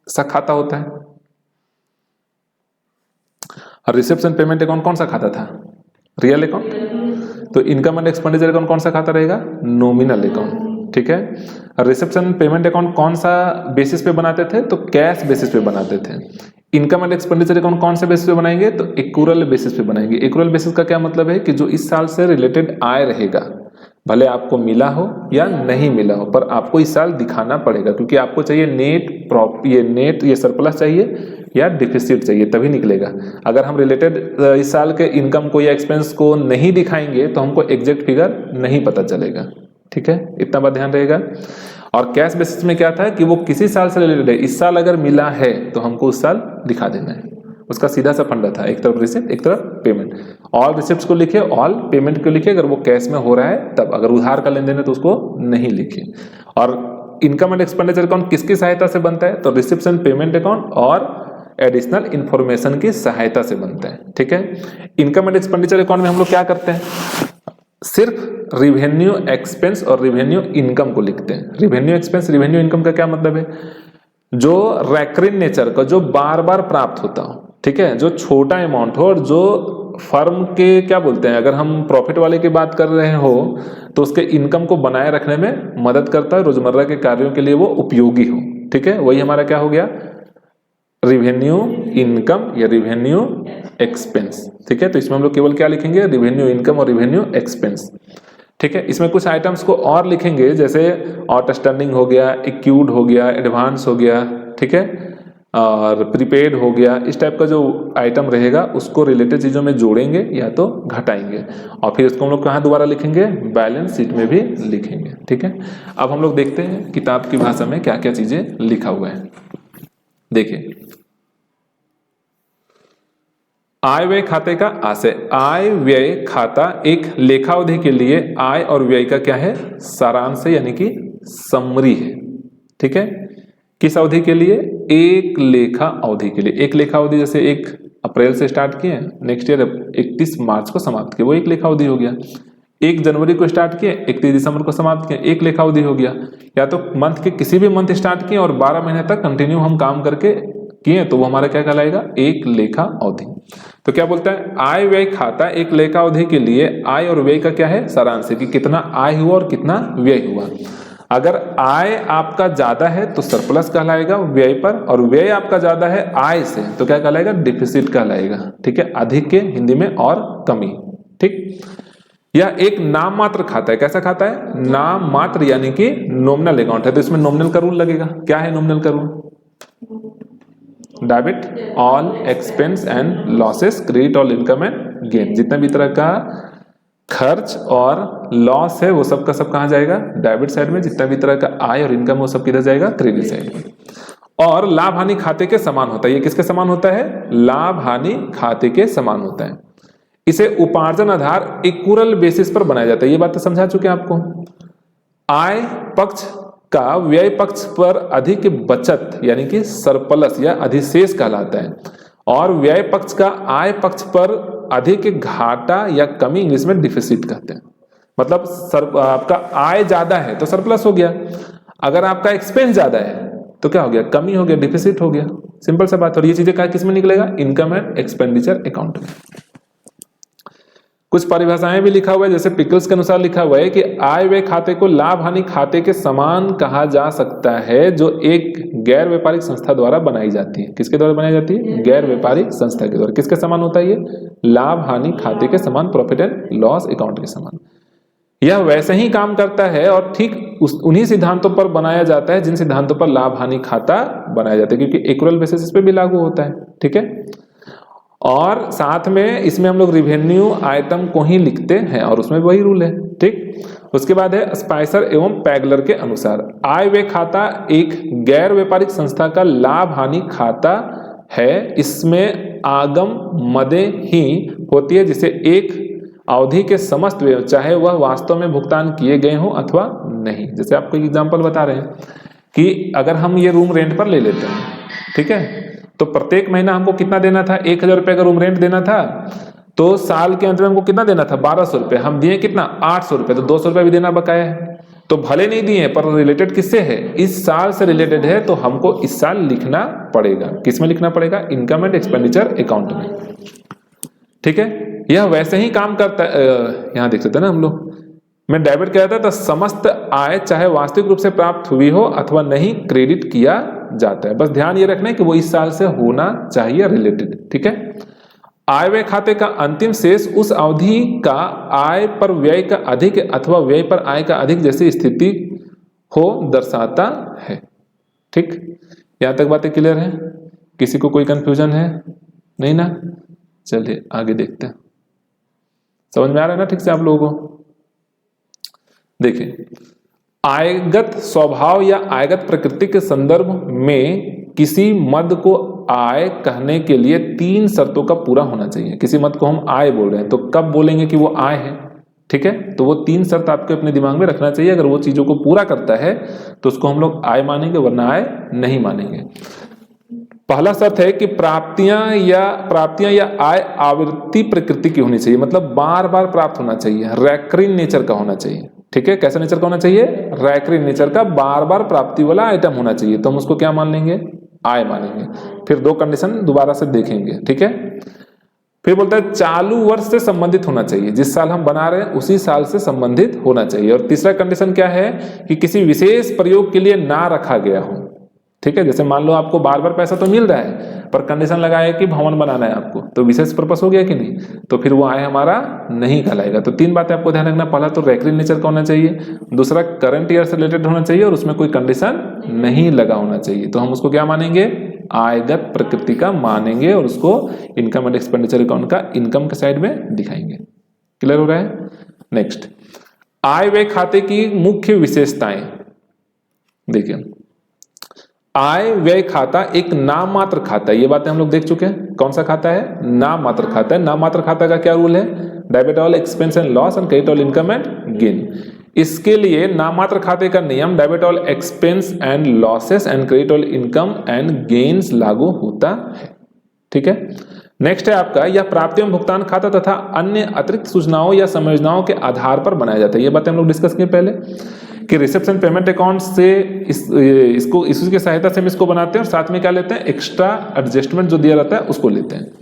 सा खाता होता है, और रिसिप्ट एंड पेमेंट अकाउंट कौन सा खाता था, रियल अकाउंट। तो इनकम एंड एक्सपेंडिचर अकाउंट कौन सा खाता रहेगा, नॉमिनल अकाउंट, ठीक है। रिसिप्ट एंड पेमेंट अकाउंट कौन सा बेसिस पे बनाते थे, तो कैश बेसिस पे बनाते थे। इनकम एंड एक्सपेंडिचर अकाउंट कौन से बेसिस पे बनाएंगे, तो एक्रूअल बेसिस पे बनाएंगे। एक्रूअल बेसिस का क्या मतलब है कि जो इस साल से रिलेटेड आय रहेगा, भले आपको मिला हो या नहीं मिला हो, पर आपको इस साल दिखाना पड़ेगा, क्योंकि आपको चाहिए नेट ये सरप्लस चाहिए या डिफिसिट चाहिए, तभी निकलेगा। अगर हम रिलेटेड इस साल के इनकम को या एक्सपेंस को नहीं दिखाएंगे तो हमको एग्जैक्ट फिगर नहीं पता चलेगा, ठीक है। इतना बात ध्यान रहेगा। और कैश बेसिस में क्या था कि वो किसी साल से रिलेटेड है, इस साल अगर मिला है तो हमको उस साल दिखा देना है, उसका सीधा सा फंडा था, एक तरफ रिसिप्ट एक तरफ पेमेंट। ऑल रिसिप्ट्स को लिखे, ऑल पेमेंट को लिखे, अगर वो कैश में हो रहा है तब, अगर उधार का लेन देन है तो उसको नहीं लिखे। और इनकम एंड एक्सपेंडिचर अकाउंट किसकी सहायता से बनता है, तो रिसिप्ट एंड पेमेंट अकाउंट और एडिशनल इंफॉर्मेशन की सहायता से बनता है, ठीक है। इनकम एंड एक्सपेंडिचर अकाउंट में हम लोग क्या करते हैं, सिर्फ रिवेन्यू एक्सपेंस और रिवेन्यू इनकम को लिखते हैं। रिवेन्यू एक्सपेंस, रिवेन्यू इनकम का क्या मतलब है, जो रैकरिंग नेचर का, जो बार बार प्राप्त होता हो, ठीक है, जो छोटा अमाउंट हो और जो फर्म के क्या बोलते हैं, अगर हम प्रॉफिट वाले की बात कर रहे हो तो उसके इनकम को बनाए रखने में मदद करता है, रोजमर्रा के कार्यों के लिए वो उपयोगी हो। ठीक है, वही हमारा क्या हो गया, रिवेन्यू इनकम या रिवेन्यू एक्सपेंस। ठीक है, तो इसमें हम लोग केवल क्या लिखेंगे, रिवेन्यू इनकम और रिवेन्यू एक्सपेंस। ठीक है, इसमें कुछ आइटम्स को और लिखेंगे, जैसे आउटस्टैंडिंग हो गया, एक्यूड हो गया, एडवांस हो गया, ठीक है, और प्रीपेड हो गया। इस टाइप का जो आइटम रहेगा उसको रिलेटेड चीज़ों में जोड़ेंगे या तो घटाएंगे, और फिर इसको हम लोग कहाँ दोबारा लिखेंगे, बैलेंस शीट में भी लिखेंगे। ठीक है, अब हम लोग देखते हैं किताब की भाषा में क्या क्या चीज़ें लिखा हुआ है। देखिए, आय व्यय खाते का आशय, आय व्यय खाता एक लेखावधि के लिए आय और व्यय का क्या है, सारांश है, यानी कि समरी है। ठीक है, किस अवधि के लिए, एक लेखा अवधि के लिए। एक लेखा अवधि जैसे 1 अप्रैल से स्टार्ट किए, नेक्स्ट ईयर 31 मार्च को समाप्त किए, वो एक लेखा अवधि हो गया। 1 जनवरी को स्टार्ट किए, 31 दिसंबर को समाप्त किए, एक लेखा अवधि हो गया। या तो मंथ के किसी भी मंथ स्टार्ट किए और 12 महीने तक कंटिन्यू हम काम करके किए तो वो हमारा क्या कहलाएगा, एक लेखा अवधि। तो क्या बोलता है, आय व्यय खाता एक लेखा अवधि के लिए आय और व्यय का क्या है, सारांश है, कि कितना आय हुआ और कितना व्यय हुआ। अगर आय आपका ज्यादा है तो सरप्लस कहलाएगा व्यय पर, और व्यय आपका ज्यादा है आय से तो क्या कहलाएगा, डिफिसिट कहलाएगा। ठीक है, अधिक के हिंदी में और कमी। ठीक, यह एक नाम मात्र खाता है। कैसा खाता है, नाम मात्र, यानी कि नॉमिनल अकाउंट है, तो इसमें नॉमिनल का रूल लगेगा। क्या है नॉमिनल का rule, debit all expense and losses, credit all income and gain. जितना भी तरह का खर्च और लॉस है वो सब का सब कहां जाएगा, डेबिट साइड में। जितना भी तरह का आय और इनकम वो सब किधर जाएगा, क्रेडिट साइड में। और लाभ हानि खाते के समान होता है। ये किसके समान होता है, लाभ हानि खाते के समान होता है। इसे उपार्जन आधार इक्वल बेसिस पर बनाया जाता है। ये बात तो समझा चुके हैं आपको। आय पक्ष का व्यय पक्ष पर अधिक बचत यानी कि सरप्लस या अधिशेष कहलाता है, और व्यय पक्ष का आय पक्ष पर अधिक घाटा या कमी इंग्लिश में डिफिसिट कहते हैं। मतलब आपका आय ज्यादा है तो सरप्लस हो गया, अगर आपका एक्सपेंस ज्यादा है तो क्या हो गया, कमी हो गया, डिफिसिट हो गया। सिंपल सा बात। और ये चीजें किस में निकलेगा, इनकम एंड एक्सपेंडिचर अकाउंट में। कुछ परिभाषाएं भी लिखा हुआ है, जैसे पिकल्स के अनुसार लिखा हुआ है कि आय व्यय खाते को लाभ हानि खाते के समान कहा जा सकता है जो एक गैर व्यापारिक संस्था द्वारा बनाई जाती है। किसके द्वारा बनाई जाती है, गैर व्यापारिक संस्था के द्वारा। किसके समान होता है ये, लाभ हानि खाते के समान, प्रॉफिट एंड लॉस अकाउंट के समान। यह वैसे ही काम करता है और ठीक उन्हीं सिद्धांतों पर बनाया जाता है जिन सिद्धांतों पर लाभ हानि खाता बनाया जाता है, क्योंकि इक्वल बेसिस पे भी लागू होता है। ठीक है, और साथ में इसमें हम लोग रिवेन्यू आइटम को ही लिखते हैं और उसमें वही रूल है। ठीक, उसके बाद है स्पाइसर एवं पैगलर के अनुसार आय व्यय खाता एक गैर व्यापारिक संस्था का लाभ हानि खाता है। इसमें आगम मदे ही होती है जिसे एक अवधि के समस्त व्यय, चाहे वह वास्तव में भुगतान किए गए हों अथवा नहीं। जैसे आपको एक एग्जाम्पल बता रहे हैं कि अगर हम ये रूम रेंट पर ले लेते हैं, ठीक है, तो प्रत्येक महीना हमको कितना देना था, 1000 रुपए का रूम रेंट देना था, तो साल के अंत में हमको कितना देना था, 1200 रुपए। हम दिए कितना, 800 रुपए, तो 200 रुपए भी देना बकाया है। तो भले नहीं दिए पर रिलेटेड किससे है, इस साल से रिलेटेड है, तो हमको इस साल लिखना पड़ेगा। किसमें लिखना पड़ेगा, इनकम एंड एक्सपेंडिचर अकाउंट में। ठीक है, यह वैसे ही काम करता है। यहां देख सकते हैं ना हम लोग, मैं डेबिट कहता था तो समस्त आय चाहे वास्तविक रूप से प्राप्त हुई हो अथवा नहीं क्रेडिट किया जाता है। बस ध्यान ये रखना है कि वो इस साल से होना चाहिए रिलेटेड। ठीक है, आय व्यय खाते का अंतिम शेष उस अवधि का आय पर व्यय का अधिक अथवा व्यय पर आय का अधिक जैसी स्थिति हो दर्शाता है। ठीक, यहां तक बातें क्लियर है, किसी को कोई कंफ्यूजन है नहीं ना? चलिए आगे देखते हैं। समझ में आ रहा है ना ठीक से आप लोगों को? देखिए, आयगत स्वभाव या आयगत प्रकृति के संदर्भ में किसी मद को आय कहने के लिए 3 शर्तों का पूरा होना चाहिए। किसी मद को हम आय बोल रहे हैं तो कब बोलेंगे कि वो आय है। ठीक है, तो वो 3 शर्त आपके अपने दिमाग में रखना चाहिए। अगर वो चीजों को पूरा करता है तो उसको हम लोग आय मानेंगे, वरना आय नहीं मानेंगे। पहला शर्त है कि प्राप्तियां या आय आवृत्ति प्रकृति की होनी चाहिए, मतलब बार बार प्राप्त होना चाहिए, रैकरिंग नेचर का होना चाहिए। ठीक है, कैसा नेचर का होना चाहिए, रैकरिंग नेचर का, बार बार प्राप्ति वाला आइटम होना चाहिए, तो हम उसको क्या मान लेंगे, आय मानेंगे। फिर 2 कंडीशन दोबारा से देखेंगे। ठीक है, फिर बोलता है चालू वर्ष से संबंधित होना चाहिए, जिस साल हम बना रहे हैं उसी साल से संबंधित होना चाहिए। और तीसरा कंडीशन क्या है कि किसी विशेष प्रयोग के लिए ना रखा गया हो। ठीक है, जैसे मान लो आपको बार बार पैसा तो मिल रहा है पर कंडीशन लगा है कि भवन बनाना है आपको, तो विशेष पर्पस हो गया कि नहीं, तो फिर वो आय हमारा नहीं कहलाएगा। तो तीन बातें आपको ध्यान रखना, पहला तो रेकरिंग नेचर का होना चाहिए, दूसरा करंट ईयर से रिलेटेड होना चाहिए और उसमें कोई कंडीशन नहीं लगा होना चाहिए। तो हम उसको क्या मानेंगे, आयगत प्रकृति का मानेंगे और उसको इनकम एंड एक्सपेंडिचर अकाउंट का इनकम के साइड में दिखाएंगे। क्लियर हो रहा है। नेक्स्ट, आय व्यय खाते की मुख्य विशेषताएं। देखिए, आय व्यय खाता एक नाम मात्र खाता है, ये बातें हम लोग देख चुके हैं। कौन सा खाता है, नाम मात्र खाता है। नाम मात्र खाता का क्या रूल है, debit all expense and loss and credit all income and gain. इसके लिए नाम मात्र खाते का नियम debit all expense and losses and credit all income and gains लागू होता है। ठीक है। नेक्स्ट है आपका, यह प्राप्ति एवं भुगतान खाता तथा अन्य अतिरिक्त सूचनाओं या संयोजनाओं के आधार पर बनाया जाता है। ये बातें हम लोग डिस्कस किए पहले कि रिसेप्शन पेमेंट अकाउंट से इसको की सहायता से हम इसको बनाते हैं और साथ में क्या लेते हैं, एक्स्ट्रा एडजस्टमेंट जो दिया रहता है उसको लेते हैं।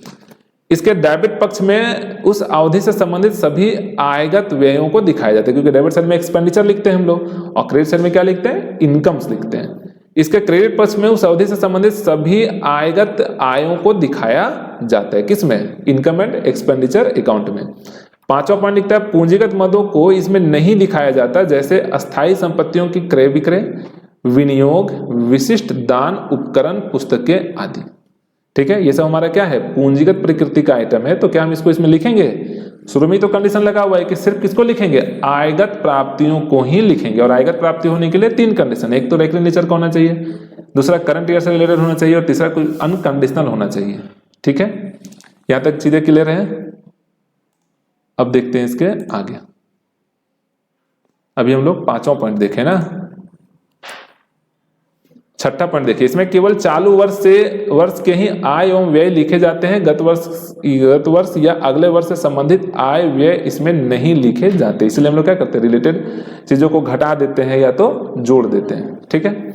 इसके डेबिट पक्ष में उस अवधि से संबंधित सभी आयगत व्ययों को दिखाया जाता है, क्योंकि डेबिट साइड में एक्सपेंडिचर लिखते हैं हम लोग और क्रेडिट साइड में क्या लिखते हैं, इनकम्स लिखते हैं। इसके क्रेडिट पक्ष में उस अवधि से संबंधित सभी आयगत आयों को दिखाया जाता है, किसमें, इनकम एंड एक्सपेंडिचर अकाउंट में। पांचवा पॉइंट लिखता है, पूंजीगत मदों को इसमें नहीं दिखाया जाता, जैसे अस्थायी संपत्तियों की क्रय विक्रय, विनियोग, विशिष्ट दान, उपकरण, पुस्तकें आदि। ठीक है, ये सब हमारा क्या है, पूंजीगत प्रकृति का आइटम है। तो क्या हम इसको इसमें लिखेंगे, शुरू में तो कंडीशन लगा हुआ है कि सिर्फ किसको लिखेंगे, आयगत प्राप्तियों को ही लिखेंगे। और आयगत प्राप्ति होने के लिए तीन कंडीशन, एक तो रेकरिंग नेचर का होना चाहिए, दूसरा करंट ईयर से रिलेटेड होना चाहिए और तीसरा कोई अनकंडीशनल होना चाहिए। ठीक है, यहां तक चीजें क्लियर है। अब देखते हैं इसके आगे। अभी हम लोग पांचवा पॉइंट देखें ना, छठा पॉइंट देखिए, इसमें केवल चालू वर्ष के ही आय एवं व्यय लिखे जाते हैं, गत वर्ष या अगले वर्ष से संबंधित आय व्यय इसमें नहीं लिखे जाते। इसलिए हम लोग क्या करते हैं, रिलेटेड चीजों को घटा देते हैं या तो जोड़ देते हैं। ठीक है,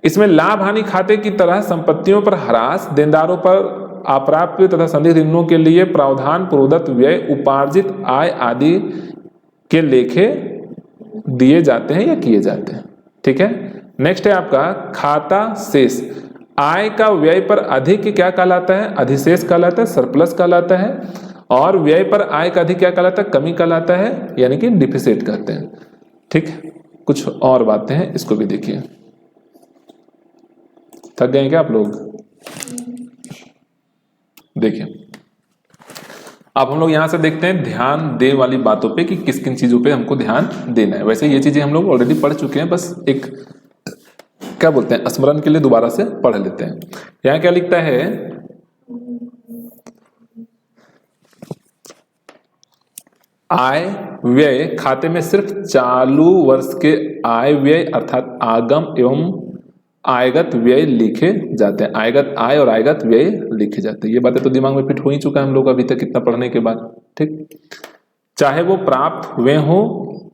इसमें लाभ हानि खाते की तरह संपत्तियों पर ह्रास, देनदारों पर अप्राप्य तथा संदिग्ध ऋणों के लिए प्रावधान, पूर्वदत्त व्यय, उपार्जित आय आदि के लेखे दिए जाते हैं या किए जाते हैं। ठीक है, नेक्स्ट है आपका खाता शेष। आय का व्यय पर अधिक क्या कहलाता है, अधिशेष कहलाता है, सरप्लस कहलाता है। और व्यय पर आय का अधिक क्या कहलाता है, कमी कहलाता है, यानी कि डिफिसिट कहते हैं। ठीक, कुछ और बातें हैं, इसको भी देखिए। थक गए क्या आप लोग, देखिए। अब हम लोग यहां से देखते हैं ध्यान देने वाली बातों पे कि किस किन चीजों पे हमको ध्यान देना है। वैसे ये चीजें हम लोग ऑलरेडी पढ़ चुके हैं, बस एक क्या बोलते हैं, स्मरण के लिए दोबारा से पढ़ लेते हैं। यहां क्या लिखता है, आय व्यय खाते में सिर्फ चालू वर्ष के आय व्यय अर्थात आगम एवं आयगत व्यय लिखे जाते हैं। आयगत आय और आयगत व्यय लिखे जाते हैं। ये बातें तो दिमाग में फिट हो ही चुका है हम लोग अभी तक इतना पढ़ने के बाद। ठीक, चाहे वो प्राप्त हुए हो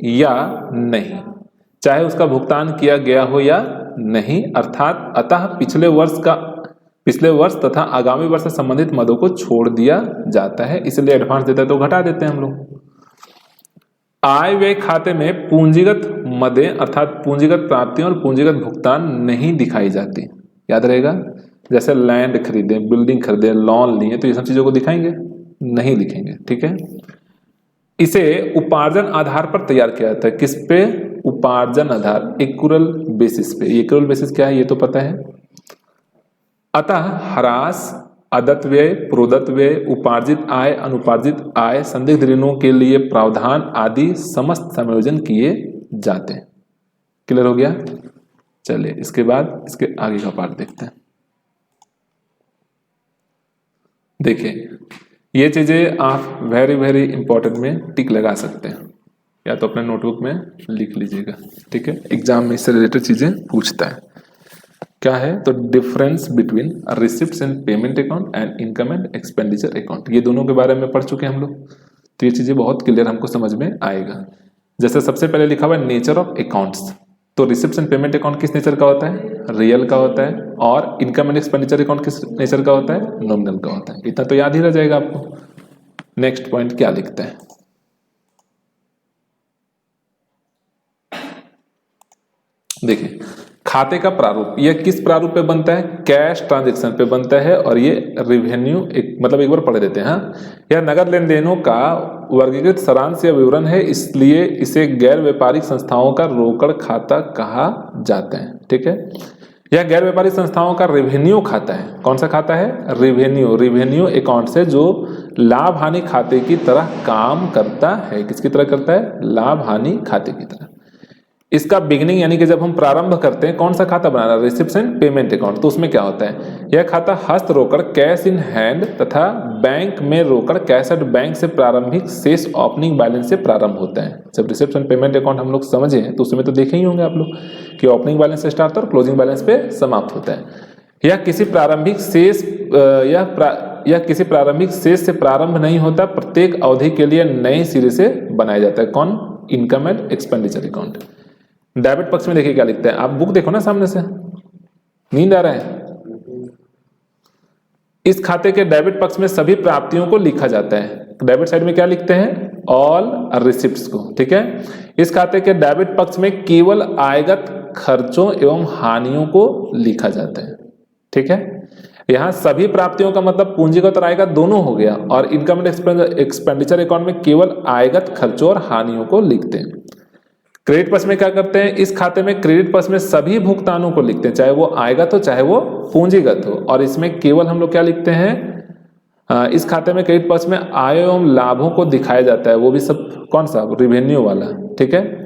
या नहीं, चाहे उसका भुगतान किया गया हो या नहीं, अर्थात अतः पिछले वर्ष तथा आगामी वर्ष से संबंधित मदों को छोड़ दिया जाता है। इसलिए एडवांस देता है तो घटा देते हैं हम लोग। आय व्यय खाते में पूंजीगत मदें अर्थात पूंजीगत प्राप्तियां और पूंजीगत भुगतान नहीं दिखाई जाती। याद रहेगा, जैसे लैंड खरीदे, बिल्डिंग खरीदे, लोन लिए, तो ये सब चीजों को दिखाएंगे, नहीं लिखेंगे। ठीक है, इसे उपार्जन आधार पर तैयार किया जाता है। किस पे, उपार्जन आधार, एक्यूरल बेसिस पे। एक्यूरल बेसिस क्या है ये तो पता है। अतः ह्रास, अदत्त व्यय, प्रोदत्त व्यय, उपार्जित आय, अनुपार्जित आय, संदिग्ध ऋणों के लिए प्रावधान आदि समस्त समायोजन किए जाते हैं। क्लियर हो गया। चलिए इसके बाद इसके आगे का पार्ट देखते हैं। देखिए, ये चीजें आप वेरी वेरी इंपॉर्टेंट में टिक लगा सकते हैं, या तो अपने नोटबुक में लिख लीजिएगा। ठीक है, एग्जाम में इससे रिलेटेड चीजें पूछता है। क्या है, तो difference between receipts and payment account and income and expenditure account, ये दोनों के बारे में पढ़ चुके हैं हम लोग। तो ये चीजें बहुत क्लियर हमको समझ में आएगा। जैसे सबसे पहले लिखा हुआ है नेचर ऑफ अकाउंट्स, तो रिसिप्ट्स एंड पेमेंट अकाउंट किस नेचर का होता है, रियल का होता है। और इनकम एंड एक्सपेंडिचर अकाउंट किस नेचर का होता है, नॉमिनल का होता है। इतना तो याद ही रह जाएगा आपको। नेक्स्ट पॉइंट क्या लिखते हैं, देखिए खाते का प्रारूप, यह किस प्रारूप पे बनता है, कैश ट्रांजैक्शन पे बनता है, और ये रेवेन्यू मतलब एक बार पढ़ देते हैं। हाँ, यह नगद लेन देनों का वर्गीकृत सारांश या विवरण है, इसलिए इसे गैर व्यापारिक संस्थाओं का रोकड़ खाता कहा जाता है। ठीक है, यह गैर व्यापारिक संस्थाओं का रेवेन्यू खाता है। कौन सा खाता है, रेवेन्यू अकाउंट से, जो लाभ हानि खाते की तरह काम करता है। किसकी तरह करता है, लाभ हानि खाते की तरह। इसका बिगिनिंग यानी कि जब हम प्रारंभ करते हैं, कौन सा खाता बनाना, रिसिप्ट्स एंड पेमेंट अकाउंट। तो उसमें क्या होता है, यह खाता हस्त रोकड़ कैश इन हैंड तथा बैंक में रोकड़ कैश एट बैंक से प्रारंभिक शेष ओपनिंग बैलेंस से प्रारंभ होता है। जब रिसिप्ट्स एंड पेमेंट अकाउंट हम लोग समझे हैं तो उसमें तो देखे ही होंगे आप लोग कि ओपनिंग बैलेंस से स्टार्ट और क्लोजिंग बैलेंस पे समाप्त होता है। यह किसी प्रारंभिक शेष से प्रारंभ नहीं होता, प्रत्येक अवधि के लिए नए सिरे से बनाया जाता है। कौन, income and expenditure account. Debit पक्ष में देखिए क्या लिखते हैं, आप बुक देखो ना सामने से, नींद आ रहा है। इस खाते के डेबिट पक्ष में सभी प्राप्तियों को लिखा जाता है। डेबिट साइड में क्या लिखते हैं, ऑल रिसिप्ट्स को। ठीक है, इस खाते के डेबिट पक्ष में केवल आयगत खर्चों एवं हानियों को लिखा जाता है। ठीक है, यहां सभी प्राप्तियों का मतलब पूंजीगत और आयगत दोनों हो गया, और इनकम एंड एक्सपेंडिचर अकाउंट में केवल आयगत खर्चों और हानियों को लिखते हैं। क्रेडिट पक्ष में क्या करते हैं, इस खाते में क्रेडिट पक्ष में सभी भुगतानों को लिखते हैं, चाहे वो आयगत हो चाहे वो पूंजीगत हो, और इसमें केवल हम लोग क्या लिखते हैं, इस खाते में क्रेडिट पक्ष में आय एवं लाभों को दिखाया जाता है, वो भी सब कौन सा, रेवेन्यू वाला। ठीक है,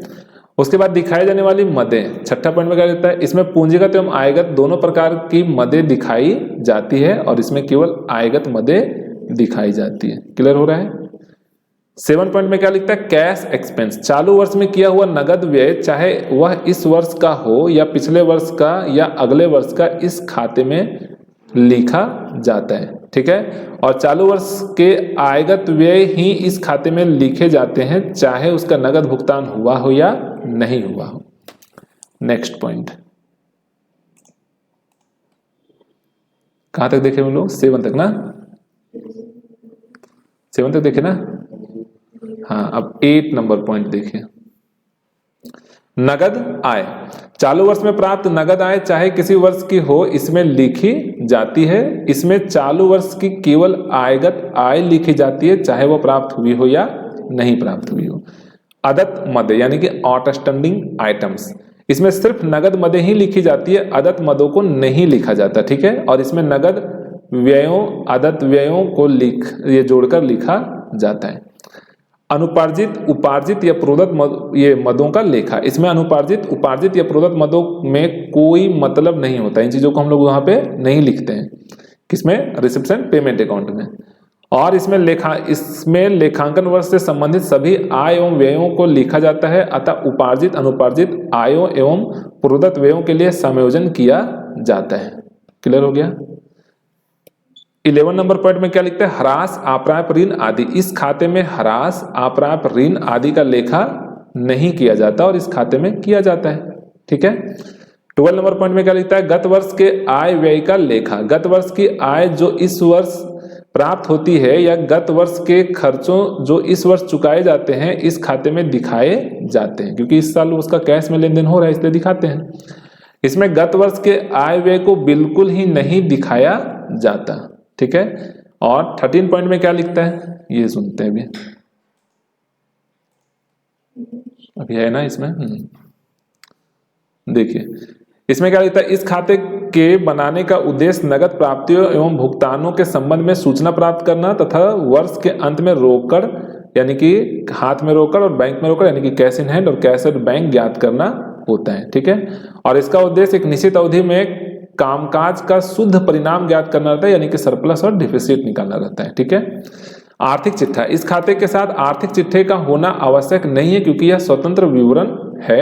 उसके बाद दिखाई जाने वाली मदें, छठा पॉइंट में क्या लिखता है, इसमें पूंजीगत एवं आयगत दोनों प्रकार की मदें दिखाई जाती है, और इसमें केवल आयगत मदें दिखाई जाती है। क्लियर हो रहा है। 7 पॉइंट में क्या लिखता है, कैश एक्सपेंस, चालू वर्ष में किया हुआ नगद व्यय, चाहे वह इस वर्ष का हो या पिछले वर्ष का या अगले वर्ष का, इस खाते में लिखा जाता है। ठीक है, और चालू वर्ष के आयगत व्यय ही इस खाते में लिखे जाते हैं, चाहे उसका नगद भुगतान हुआ हो या नहीं हुआ हो। नेक्स्ट पॉइंट, कहां तक देखे हम लोग, 7 तक ना, 7 तक देखे ना। हाँ, अब 8 नंबर पॉइंट देखिए, नगद आय। चालू वर्ष में प्राप्त नगद आय चाहे किसी वर्ष की हो, इसमें लिखी जाती है। इसमें चालू वर्ष की केवल आयगत आय लिखी जाती है, चाहे वो प्राप्त हुई हो या नहीं प्राप्त हुई हो। अदत्त मदें यानी कि आउटस्टैंडिंग आइटम्स, इसमें सिर्फ नगद मदें ही लिखी जाती है, अदत्त मदों को नहीं लिखा जाता। ठीक है, और इसमें नगद व्ययों अदत्त व्ययों को ये जोड़कर लिखा जाता है। अनुपार्जित उपार्जित या प्रोदत्त ये मदों का लेखा, इसमें अनुपार्जित उपार्जित या प्रोदत्त मदों में कोई मतलब नहीं होता, इन चीजों को हम लोग वहां पे नहीं लिखते हैं। किसमें, रिसिप्ट्स एंड पेमेंट अकाउंट में। और इसमें लेखांकन वर्ष से संबंधित सभी आय एवं व्ययों को लिखा जाता है, अतः उपार्जित अनुपार्जित आयों एवं प्रोदत्त व्ययों के लिए समायोजन किया जाता है। क्लियर हो गया। 11 नंबर पॉइंट में क्या लिखते हैं, ह्रास आप्राप्य ऋण आदि। इस खाते में ह्रास आप्राप्य ऋण आदि का लेखा नहीं किया जाता, और इस खाते में किया जाता है। ठीक है, 12 नंबर पॉइंट में क्या लिखता है, गत वर्ष के आय व्यय का लेखा। गत वर्ष की आय जो इस वर्ष प्राप्त होती है या गत वर्ष के खर्चों जो इस वर्ष चुकाए जाते हैं, इस खाते में दिखाए जाते हैं, क्योंकि इस साल उसका कैश में लेन देन हो रहा है इसलिए दिखाते हैं। इसमें गत वर्ष के आय व्यय को बिल्कुल ही नहीं दिखाया जाता। ठीक है, और 13 पॉइंट में क्या लिखता है, ये सुनते हैं अभी है ना इसमें। देखिए इसमें क्या लिखता है, इस खाते के बनाने का उद्देश्य नगद प्राप्तियों एवं भुगतानों के संबंध में सूचना प्राप्त करना तथा वर्ष के अंत में रोकड़ यानी कि हाथ में रोकड़ और बैंक में रोकड़ यानी कि कैश इन हैंड और कैश एट बैंक ज्ञात करना होता है। ठीक है, और इसका उद्देश्य एक निश्चित अवधि में कामकाज का शुद्ध परिणाम ज्ञात करना रहता है, यानी कि सरप्लस और डिफिसिट निकालना रहता है। ठीक है, आर्थिक चिट्ठा, इस खाते के साथ आर्थिक चिट्ठे का होना आवश्यक नहीं है, क्योंकि यह स्वतंत्र विवरण है,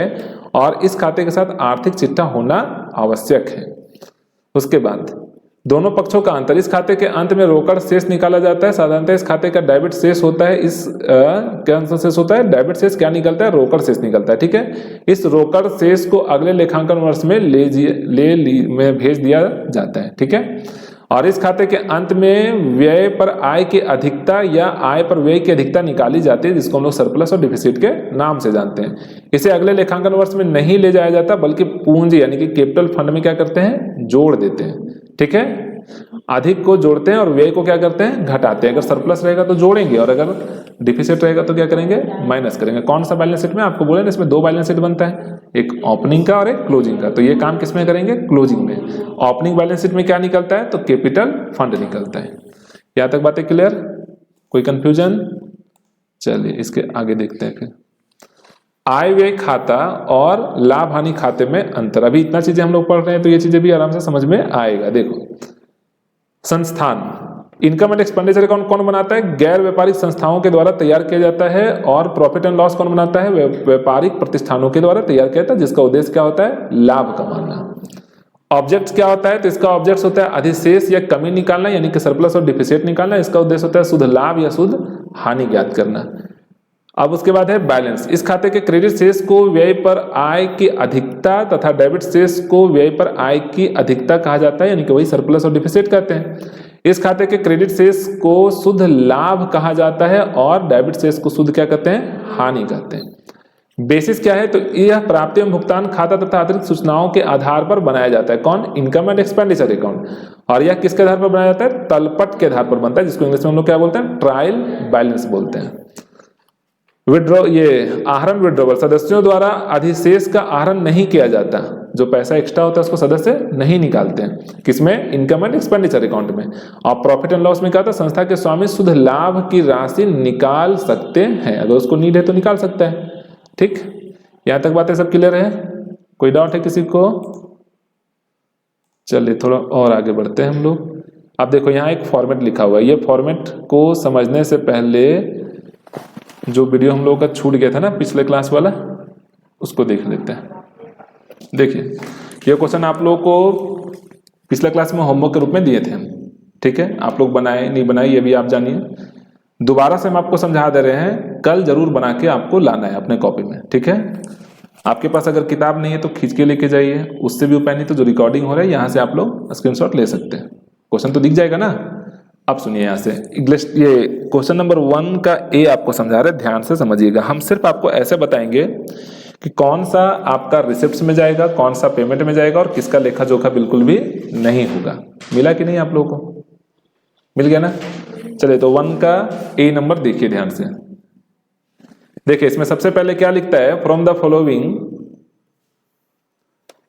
और इस खाते के साथ आर्थिक चिट्ठा होना आवश्यक है। उसके बाद दोनों पक्षों का अंतर, इस खाते के अंत में रोकड़ शेष निकाला जाता है। साधारणतः इस खाते का डेबिट शेष होता है, इस क्या शेष होता है, डेबिट शेष क्या निकलता है, रोकड़ शेष निकलता है। ठीक है, इस रोकड़ शेष को अगले लेखांकन वर्ष में में भेज दिया जाता है। ठीक है, और इस खाते के अंत में व्यय पर आय की अधिकता या आय पर व्यय की अधिकता निकाली जाती है, जिसको हम लोग सरप्लस और डिफिसिट के नाम से जानते हैं। इसे अगले लेखांकन वर्ष में नहीं ले जाया जाता, बल्कि पूंजी यानी कि कैपिटल फंड में क्या करते हैं, जोड़ देते हैं। ठीक है, अधिक को जोड़ते हैं और व्यय को क्या करते हैं, घटाते हैं। अगर सरप्लस रहेगा तो जोड़ेंगे और अगर डिफिसिट रहेगा तो क्या करेंगे, माइनस करेंगे। कौन सा बैलेंस शीट में, आपको बोले ना इसमें दो बैलेंस शीट बनता है, एक ओपनिंग का और एक क्लोजिंग का। तो ये काम किसमें करेंगे, क्लोजिंग में। ओपनिंग बैलेंस शीट में क्या निकलता है, तो कैपिटल फंड निकलता है। यहां तक बातें क्लियर, कोई कंफ्यूजन? चलिए इसके आगे देखते हैं फिर। आय व्यय खाता और लाभ हानि खाते में अंतर। अभी इतना चीजें हम लोग पढ़ रहे हैं तो ये चीजें भी आराम से समझ में आएगा। देखो, संस्थान, इनकम एंड एक्सपेंडिचर अकाउंट कौन बनाता है, गैर व्यापारिक संस्थाओं के द्वारा तैयार किया जाता है। और प्रॉफिट एंड लॉस कौन बनाता है, व्यापारिक प्रतिष्ठानों के द्वारा तैयार किया जाता है, जिसका उद्देश्य क्या होता है, लाभ कमाना। ऑब्जेक्ट्स क्या होता है, तो इसका ऑब्जेक्ट्स होता है अधिशेष या कमी निकालना, यानी कि सरप्लस और डिफिसिट निकालना। इसका उद्देश्य होता है शुद्ध लाभ या शुद्ध हानि ज्ञात करना। अब उसके बाद है बैलेंस। इस खाते के क्रेडिट शेष को व्यय पर आय की अधिकता तथा डेबिट शेष को व्यय पर आय की अधिकता कहा जाता है, यानी कि वही सरप्लस और डिफिसिट कहते हैं। इस खाते के क्रेडिट शेष को शुद्ध लाभ कहा जाता है और डेबिट शेष को शुद्ध क्या कहते हैं, हानि कहते हैं। बेसिस क्या है, तो यह प्राप्ति एवं भुगतान खाता तथा अतिरिक्त सूचनाओं के आधार पर बनाया जाता है। कौन, इनकम एंड एक्सपेंडिचर अकाउंट। और यह किसके आधार पर बनाया जाता है, तलपट के आधार पर बनता है, जिसको इंग्लिश में हम लोग क्या बोलते हैं, ट्रायल बैलेंस बोलते हैं। विड्रॉ, ये आहरण विड्रॉवल, सदस्यों द्वारा अधिशेष का आहरण नहीं किया जाता। जो पैसा एक्स्ट्रा होता है उसको सदस्य नहीं निकालते हैं। किसमें, इनकम एंड एक्सपेंडिचर अकाउंट में। और प्रॉफिट एंड लॉस में क्या होता है, संस्था के स्वामी शुद्ध लाभ की राशि निकाल सकते हैं, अगर उसको नीड है तो निकाल सकता है। ठीक, यहां तक बातें सब क्लियर है, कोई डाउट है किसी को? चलिए थोड़ा और आगे बढ़ते हैं हम लोग। अब देखो यहाँ एक फॉर्मेट लिखा हुआ है, ये फॉर्मेट को समझने से पहले जो वीडियो हम लोगों का छूट गया था ना पिछले क्लास वाला, उसको देख लेते हैं। देखिए, ये क्वेश्चन आप लोगों को पिछले क्लास में होमवर्क के रूप में दिए थे हम। ठीक है, आप लोग बनाए नहीं बनाए ये भी आप जानिए। दोबारा से हम आपको समझा दे रहे हैं, कल जरूर बना के आपको लाना है अपने कॉपी में। ठीक है, आपके पास अगर किताब नहीं है तो खींच के लेके जाइए, उससे भी उपाय नहीं तो जो रिकॉर्डिंग हो रहा है यहाँ से आप लोग स्क्रीनशॉट ले सकते हैं। क्वेश्चन तो दिख जाएगा ना। अब सुनिए यहाँ से इंग्लिश, ये क्वेश्चन नंबर 1 का ए आपको समझा रहे हैं, ध्यान से समझिएगा। हम सिर्फ आपको ऐसे बताएंगे कि कौन सा आपका रिसिप्ट्स में जाएगा, कौन सा पेमेंट में जाएगा और किसका लेखा जोखा बिल्कुल भी नहीं होगा। मिला कि नहीं आप लोगों को, मिल गया ना? चलिए तो 1 का ए नंबर देखिए ध्यान से। देखिए इसमें सबसे पहले क्या लिखता है, from the following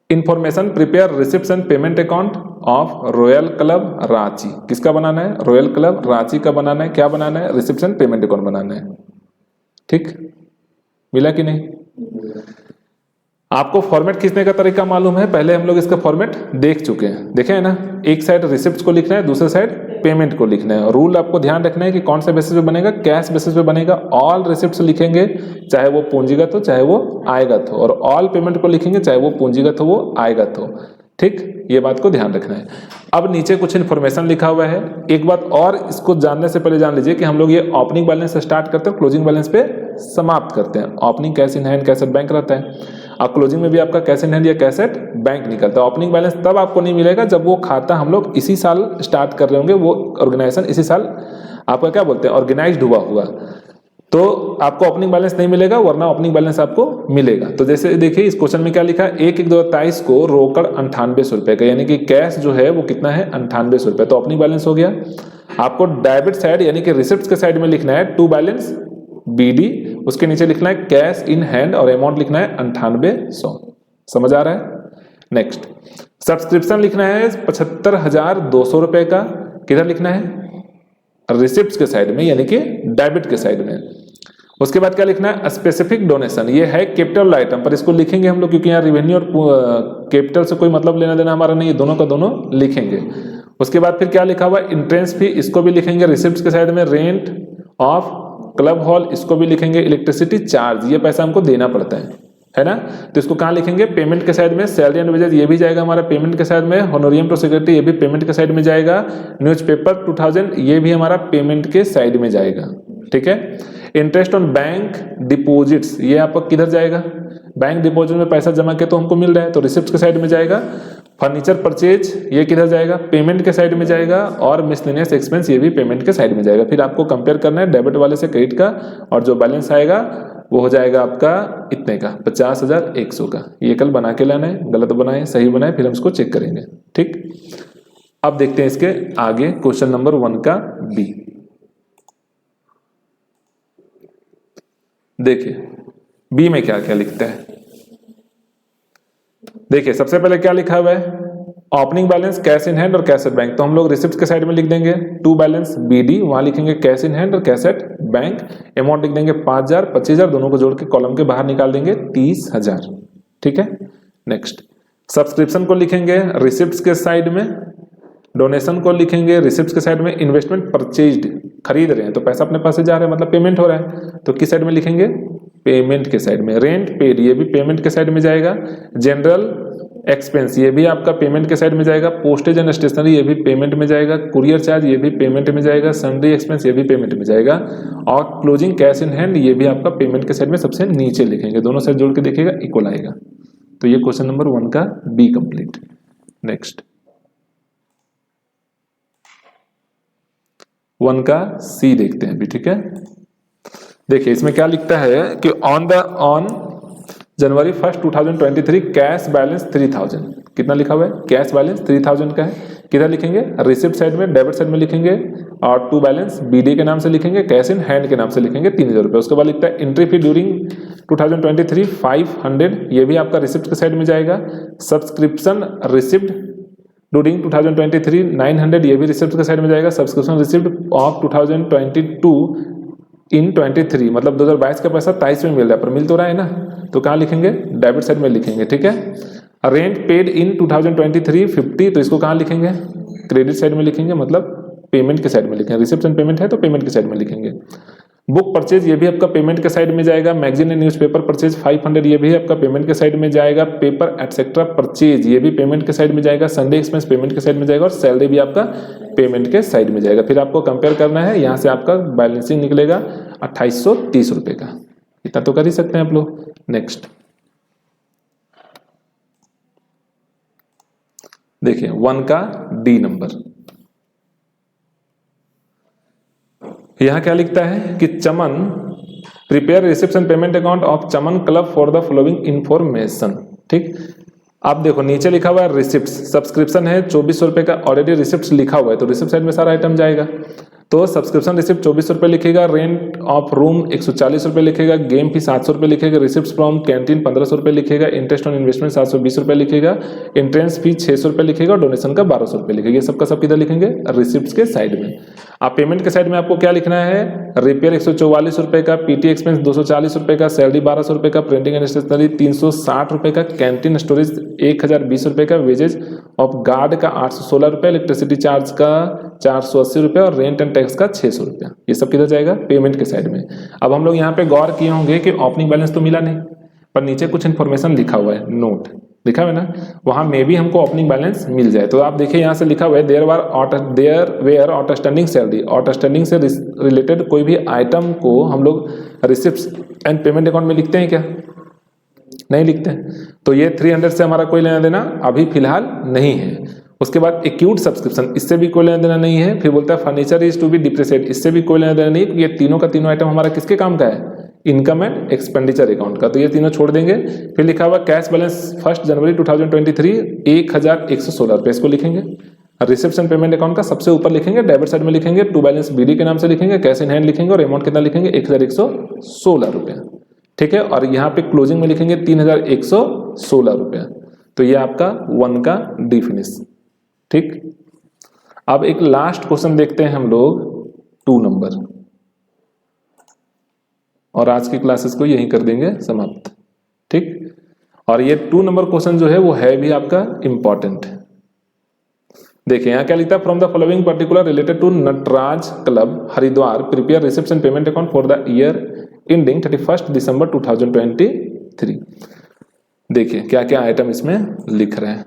information prepare receipts and payment account of royal club Ranchi. किसका बनाना है, रॉयल क्लब रांची का बनाना है। क्या बनाना है, रिसिप्ट्स एंड पेमेंट अकाउंट बनाना है। ठीक, मिला कि नहीं? आपको फॉर्मेट खींचने का तरीका मालूम है, पहले हम लोग इसका फॉर्मेट देख चुके हैं, देखे है ना। एक साइड रिसिप्ट्स को लिखना है, दूसरे साइड पेमेंट को लिखना है। रूल आपको ध्यान रखना है कि कौन से बेसिस पे बनेगा, कैश बेसिस पे बनेगा। ऑल रिसिप्ट्स लिखेंगे चाहे वो पूंजीगत हो चाहे वो आयगत हो, और ऑल पेमेंट को लिखेंगे चाहे वो पूंजीगत हो वो आयगत हो। ठीक, ये बात को ध्यान रखना है। अब नीचे कुछ इन्फॉर्मेशन लिखा हुआ है। एक बात और इसको जानने से पहले जान लीजिए कि हम लोग ये ओपनिंग बैलेंस से स्टार्ट करते हैं, क्लोजिंग बैलेंस पे समाप्त करते हैं। Opening cash in hand, cash at bank रहता है, और क्लोजिंग में भी आपका कैश इन हैंड या कैश एट बैंक निकलता है। ओपनिंग बैलेंस तब आपको नहीं मिलेगा जब वो खाता हम लोग इसी साल स्टार्ट कर रहे होंगे, वो ऑर्गेनाइजेशन इसी साल आपका क्या बोलते हैं, ऑर्गेनाइज्ड हुआ होगा, तो आपको ओपनिंग बैलेंस नहीं मिलेगा, वरना ओपनिंग बैलेंस आपको मिलेगा। तो जैसे देखिए इस क्वेश्चन में क्या लिखा है, 1/1/2023 को रोकड़ 9800 रुपए का, यानी कि कैश जो है वो कितना है, 9800 रुपए। तो ओपनिंग बैलेंस हो गया। आपको डेबिट साइड यानी कि रिसिप्ट्स के साइड में लिखना है टू बैलेंस BD, उसके नीचे लिखना है कैश इन हैंड और अमाउंट लिखना है 9800। समझ आ रहा है? नेक्स्ट, सब्सक्रिप्शन लिखना है 75,200 रुपए का। किधर लिखना है, रिसिप्ट्स के साइड में यानी कि डेबिट के साइड में। उसके बाद क्या लिखना है, स्पेसिफिक डोनेशन, ये है कैपिटल आइटम पर, इसको लिखेंगे हम लोग क्योंकि यहाँ रेवेन्यू और कैपिटल से कोई मतलब लेना देना हमारा नहीं है, दोनों का दोनों लिखेंगे। उसके बाद फिर क्या लिखा हुआ, इंट्रेंस फी, इसको भी लिखेंगे रिसिप्ट्स के साइड में। रेंट ऑफ क्लब हॉल, इसको भी लिखेंगे। इलेक्ट्रिसिटी चार्ज, ये पैसा हमको देना पड़ता है ना, तो इसको कहाँ लिखेंगे, पेमेंट के साइड में। सैलरी एंड वेजेस, ये भी जाएगा हमारा पेमेंट के साइड में। होनोरियम टू सेक्रेटरी, ये भी पेमेंट के साइड में जाएगा। न्यूज़पेपर 2000, ये भी हमारा पेमेंट के साइड में जाएगा। ठीक है, इंटरेस्ट ऑन बैंक डिपॉजिट्स, ये आपका किधर जाएगा, बैंक डिपॉजिट में पैसा जमा के तो हमको मिल रहा है तो रिसिप्ट के साइड में जाएगा। फर्नीचर परचेज ये किधर जाएगा, पेमेंट के साइड में जाएगा, और मिसलेनियस एक्सपेंस ये भी पेमेंट के साइड में जाएगा। फिर आपको कंपेयर करना है डेबिट वाले से क्रेडिट का, और जो बैलेंस आएगा वो हो जाएगा आपका इतने का 50,100 का। ये कल बना के लाना है, गलत बनाए सही बनाए फिर हम इसको चेक करेंगे। ठीक, अब देखते हैं इसके आगे क्वेश्चन नंबर 1 का बी। देखिए बी में क्या क्या लिखता है। देखिए सबसे पहले क्या लिखा हुआ है, opening balance cash in hand और कैश एट बैंक। तो हम लोग रिसिप्ट के साइड में लिख देंगे टू बैलेंस बीडी, वहां लिखेंगे कैश इन हैंड और कैश एट बैंक। अमाउंट लिख देंगे 5,000 25,000, दोनों को जोड़ के कॉलम के बाहर निकाल देंगे 30,000। ठीक है, नेक्स्ट सब्सक्रिप्शन को लिखेंगे रिसिप्ट के साइड में, डोनेशन को लिखेंगे रिसिप्ट के साइड में, इन्वेस्टमेंट परचेज्ड खरीद रहे हैं तो पैसा अपने पास से जा रहा है मतलब पेमेंट हो रहा है, तो किस साइड में लिखेंगे, पेमेंट के साइड में। रेंट पेड ये भी पेमेंट के साइड में जाएगा। जनरल एक्सपेंस ये भी आपका पेमेंट के साइड में जाएगा। पोस्टेज एंड स्टेशनरी ये भी पेमेंट में जाएगा। कुरियर चार्ज ये भी पेमेंट में जाएगा। सन्ड्री एक्सपेंस ये भी पेमेंट में जाएगा। और क्लोजिंग कैश इन हैंड ये भी आपका पेमेंट के साइड में सबसे नीचे लिखेंगे, दोनों साइड जोड़ के देखिएगा इक्वल आएगा। तो ये क्वेश्चन नंबर 1 का बी कंप्लीट। नेक्स्ट 1 का सी देखते हैं अभी। ठीक है, देखिए इसमें क्या लिखता है कि ऑन जनवरी 1 2023 कैश बैलेंस 3000। कितना लिखा हुआ है, कैश बैलेंस 3000 का है। किधर लिखेंगे, रिसिप्ट साइड में, डेबिट साइड में लिखेंगे, और टू बैलेंस बीडी के नाम से लिखेंगे, कैश इन हैंड के नाम से लिखेंगे 3000 रुपये। उसके बाद लिखता है एंट्री फी ड्यूरिंग 2023 500, ये भी आपका रिसिप्ट के साइड में जाएगा। सब्सक्रिप्शन रिसिप्ट ड्यूरिंग 2023 900, ये भी रिसिप्ट के साइड में जाएगा। सब्सक्रिप्शन रिसिप्ट ऑफ 2022 इन 23, मतलब 2022 का पैसा 23 में मिल रहा है, पर मिल तो रहा है ना, तो कहाँ लिखेंगे, डेबिट साइड में लिखेंगे। ठीक है, रेंट पेड इन 2023 50, तो इसको कहाँ लिखेंगे, क्रेडिट साइड में लिखेंगे, मतलब पेमेंट के साइड में लिखेंगे। रिसिप्शन पेमेंट है तो पेमेंट के साइड में लिखेंगे। बुक परचेज ये भी आपका पेमेंट के साइड में जाएगा। मैगजीन एंड न्यूज़पेपर परचेज 500, ये भी आपका पेमेंट के साइड में जाएगा। पेपर एटसेट्रा परचेज ये भी पेमेंट के साइड में जाएगा। संडे एक्सपेंस पेमेंट के साइड में जाएगा, और सैलरी भी आपका पेमेंट के साइड में जाएगा। फिर आपको कंपेयर करना है, यहाँ से आपका बैलेंसिंग निकलेगा 2830 रुपए का। इतना तो कर ही सकते हैं आप लोग। नेक्स्ट देखिए 1 का डी नंबर, यहां क्या लिखता है कि Chaman prepare reception payment account of Chaman club for the following information. ठीक, आप देखो नीचे लिखा हुआ है रिसिप्ट, सब्सक्रिप्शन है 2400 रुपए का, ऑलरेडी रिसिप्ट लिखा हुआ है तो रिसिप्ट साइड में सारा आइटम जाएगा। तो सब्सक्रिप्शन रिसिप्ट 2400 रुपए लिखेगा, रेंट ऑफ रूम 140 रुपए लिखेगा, गेम फी 700 रुपए लिखेगा, रिसिप्ट फ्रॉम कैंटीन 1500 रुपए लिखेगा, इंटरेस्ट ऑन इन्वेस्टमेंट 720 रुपए लिखेगा, एंट्रेंस फी 600 रुपए लिखेगा, डोनेशन का 1200 रुपए लिखेगा। ये सबका सब किधर लिखेंगे, रिसिप्ट के साइड में। आप पेमेंट के साइड में आपको क्या लिखना है, रिपेयर 144 रुपए का, पीटी एक्सपेंस 240 रुपए का, सैलरी 1200 रुपए का, प्रिंटिंग एंड स्टेशनरी 360 रुपए का, कैंटीन स्टोरेज 1020 रुपए का, वेजेज ऑफ गार्ड का 816 रुपए, इलेक्ट्रिसिटी चार्ज का 480 रुपए, और रेंट एंड टैक्स का 600 रुपया। ये सब किधर जाएगा, पेमेंट के साइड में। अब हम लोग यहाँ पे गौर किए होंगे कि ओपनिंग बैलेंस तो मिला नहीं, पर नीचे कुछ इन्फॉर्मेशन लिखा हुआ है, नोट लिखा हुआ है ना, वहां में भी हमको ओपनिंग बैलेंस मिल जाए। तो आप देखिए यहाँ से लिखा हुआ है there were outstanding salary. Outstanding से रिलेटेड कोई भी आइटम को हम लोग रिसिप्ट एंड पेमेंट अकाउंट में लिखते हैं क्या, नहीं लिखते हैं। तो ये 300 से हमारा कोई लेना देना अभी फिलहाल नहीं है। उसके बाद एक्यूट सब्सक्रिप्शन, इससे भी कोई लेना देना नहीं है। फिर बोलता है furniture is to be depreciate, इससे भी कोई लेना देना नहीं, क्योंकि ये तीनों का तीनों आइटम हमारा किसके काम का है, इनकम एंड एक्सपेंडिचर अकाउंट का, तो ये तीनों छोड़ देंगे। फिर लिखा हुआ कैश बैलेंस 1 जनवरी 2023 1116 रुपए, इसको लिखेंगे। रिसिप्शन पेमेंट अकाउंट का सबसे ऊपर लिखेंगे, डेबिट साइड में लिखेंगे, टू बैलेंस बीडी के नाम से लिखेंगे, कैश इन हैंड लिखेंगे, और अमाउंट कितना लिखेंगे 1116 रुपया। ठीक है, और यहाँ पे क्लोजिंग में लिखेंगे 3116 रुपया। तो ये आपका 1 का डी फिनिश। ठीक, अब एक लास्ट क्वेश्चन देखते हैं हम लोग 2 नंबर, और आज की क्लासेस को यहीं कर देंगे समाप्त। ठीक, और ये 2 नंबर क्वेश्चन जो है वो है भी आपका इंपॉर्टेंट। देखिए यहाँ क्या लिखता है, from the following particular related to Nataraj club Haridwar prepare reception payment account for the year ending 31 December 2023। देखिए क्या क्या आइटम इसमें लिख रहे हैं।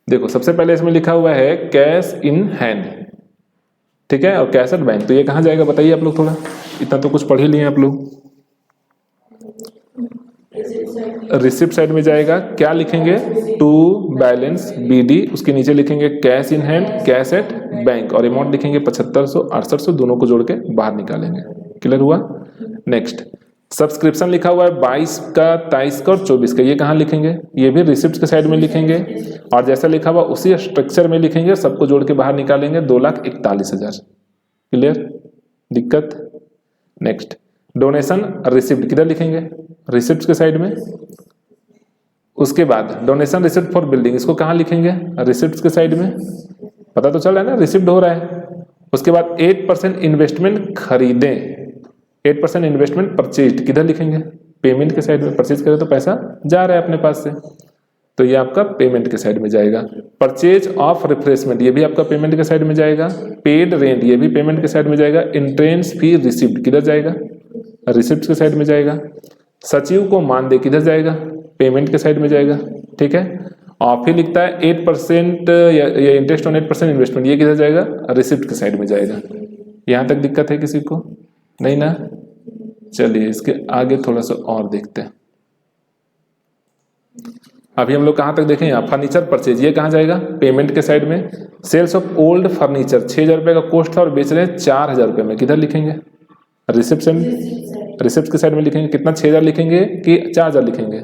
देखो सबसे पहले इसमें लिखा हुआ है कैश इन हैंड, ठीक है, और कैश एट बैंक। तो ये कहां जाएगा बताइए आप लोग, थोड़ा इतना तो कुछ पढ़ ही लिए आप लोग। रिसिप्ट साइड में जाएगा, क्या लिखेंगे, टू बैलेंस BD, उसके नीचे लिखेंगे cash in hand, cash at bank, और अमाउंट लिखेंगे 7500 6800, दोनों को जोड़ के बाहर निकालेंगे। क्लियर हुआ। नेक्स्ट सब्सक्रिप्शन लिखा हुआ है 22 का, 23 का और 24 का, ये कहाँ लिखेंगे, ये भी रिसिप्ट के साइड में लिखेंगे, और जैसा लिखा हुआ उसी स्ट्रक्चर में लिखेंगे, सबको जोड़ के बाहर निकालेंगे 2,41,000। क्लियर, दिक्कत। नेक्स्ट डोनेशन रिसिप्ट किधर लिखेंगे, रिसिप्ट के साइड में। उसके बाद डोनेशन रिसिप्ट फॉर बिल्डिंग, इसको कहाँ लिखेंगे, रिसिप्ट के साइड में। पता तो चल रहा है ना, रिसिप्ट हो रहा है। उसके बाद 8% इन्वेस्टमेंट खरीदें, 8% इन्वेस्टमेंट परचेज किधर लिखेंगे, पेमेंट के साइड में। परचेज करें तो पैसा जा रहा है अपने पास से, तो ये आपका पेमेंट के साइड में जाएगा। परचेज ऑफ रिफ्रेशमेंट, ये भी आपका पेमेंट के साइड में जाएगा। पेड रेंट, ये भी पेमेंट के साइड में जाएगा। एंट्रेंस फी रिसिप्ट किधर जाएगा, रिसिप्ट के साइड में जाएगा। सचिव को मानदेय किधर जाएगा, पेमेंट के साइड में जाएगा। ठीक है, और फिर लिखता है 8% या इंटरेस्ट ऑन 8% इन्वेस्टमेंट, ये किधर जाएगा, रिसिप्ट के साइड में जाएगा। यहां तक दिक्कत है किसी को, नहीं ना। चलिए इसके आगे थोड़ा सा और देखते हैं। अभी हम लोग कहां तक देखें, यहाँ फर्नीचर परचेज, ये कहां जाएगा, पेमेंट के साइड में। सेल्स ऑफ ओल्ड फर्नीचर 6,000 रुपये का कोस्ट था और बेच रहे हैं 4,000 रुपये में, किधर लिखेंगे, रिसिप्शन, रिसिप्ट के साइड में लिखेंगे। कितना, 6,000 लिखेंगे कि 4,000 लिखेंगे,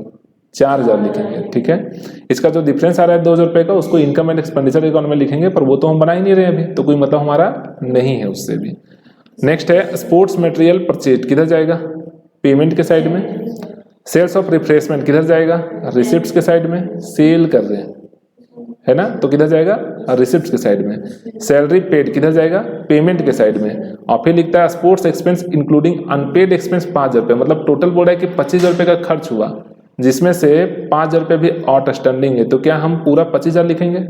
4,000 लिखेंगे। ठीक है, इसका जो डिफरेंस आ रहा है 2,000 रुपये का, उसको इनकम एंड एक्सपेंडिचर अकाउंट में लिखेंगे, पर वो तो हम बना ही नहीं रहे अभी, तो कोई मतलब हमारा नहीं है उससे भी। नेक्स्ट है स्पोर्ट्स मटेरियल परचेज, किधर जाएगा, पेमेंट के साइड में। सेल्स ऑफ रिफ्रेशमेंट किधर जाएगा, रिसिप्ट्स के साइड में। सेल कर रहे हैं है ना, तो किधर जाएगा, रिसिप्ट्स के साइड में। सैलरी पेड किधर जाएगा, पेमेंट के साइड में। और फिर लिखता है sports expense including unpaid expense 5,000 रुपये, मतलब टोटल बोल रहा है कि 25,000 रुपये का खर्च हुआ, जिसमें से 5,000 रुपये भी आउटस्टैंडिंग है। तो क्या हम पूरा 25,000 लिखेंगे,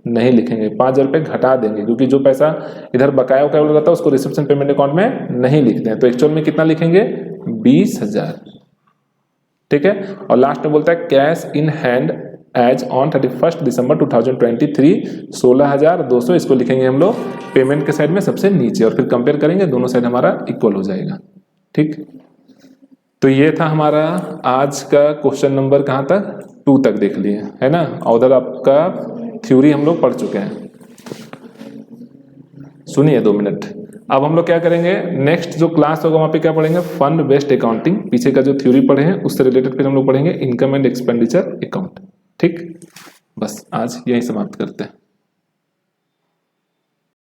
नहीं लिखेंगे, 5,000 रुपये घटा देंगे, क्योंकि जो पैसा इधर बकाया वकाया रहता है उसको रिसेप्शन पेमेंट अकाउंट में नहीं लिखते हैं। तो एक्चुअल में कितना लिखेंगे, 20,000। ठीक है, और लास्ट में बोलता है cash in hand as on 31 December 2023 16,200, इसको लिखेंगे हम लोग पेमेंट के साइड में सबसे नीचे, और फिर कंपेयर करेंगे, दोनों साइड हमारा इक्वल हो जाएगा। ठीक, तो ये था हमारा आज का क्वेश्चन नंबर कहाँ तक, 2 तक देख लिए है ना। और उधर आपका थ्योरी हम लोग पढ़ चुके हैं। सुनिए 2 मिनट, अब हम लोग क्या करेंगे, नेक्स्ट जो क्लास होगा वहां पे क्या पढ़ेंगे, फंड बेस्ड अकाउंटिंग। पीछे का जो थ्योरी पढ़े हैं उससे रिलेटेड फिर हम लोग पढ़ेंगे इनकम एंड एक्सपेंडिचर अकाउंट। ठीक, बस आज यही समाप्त करते हैं।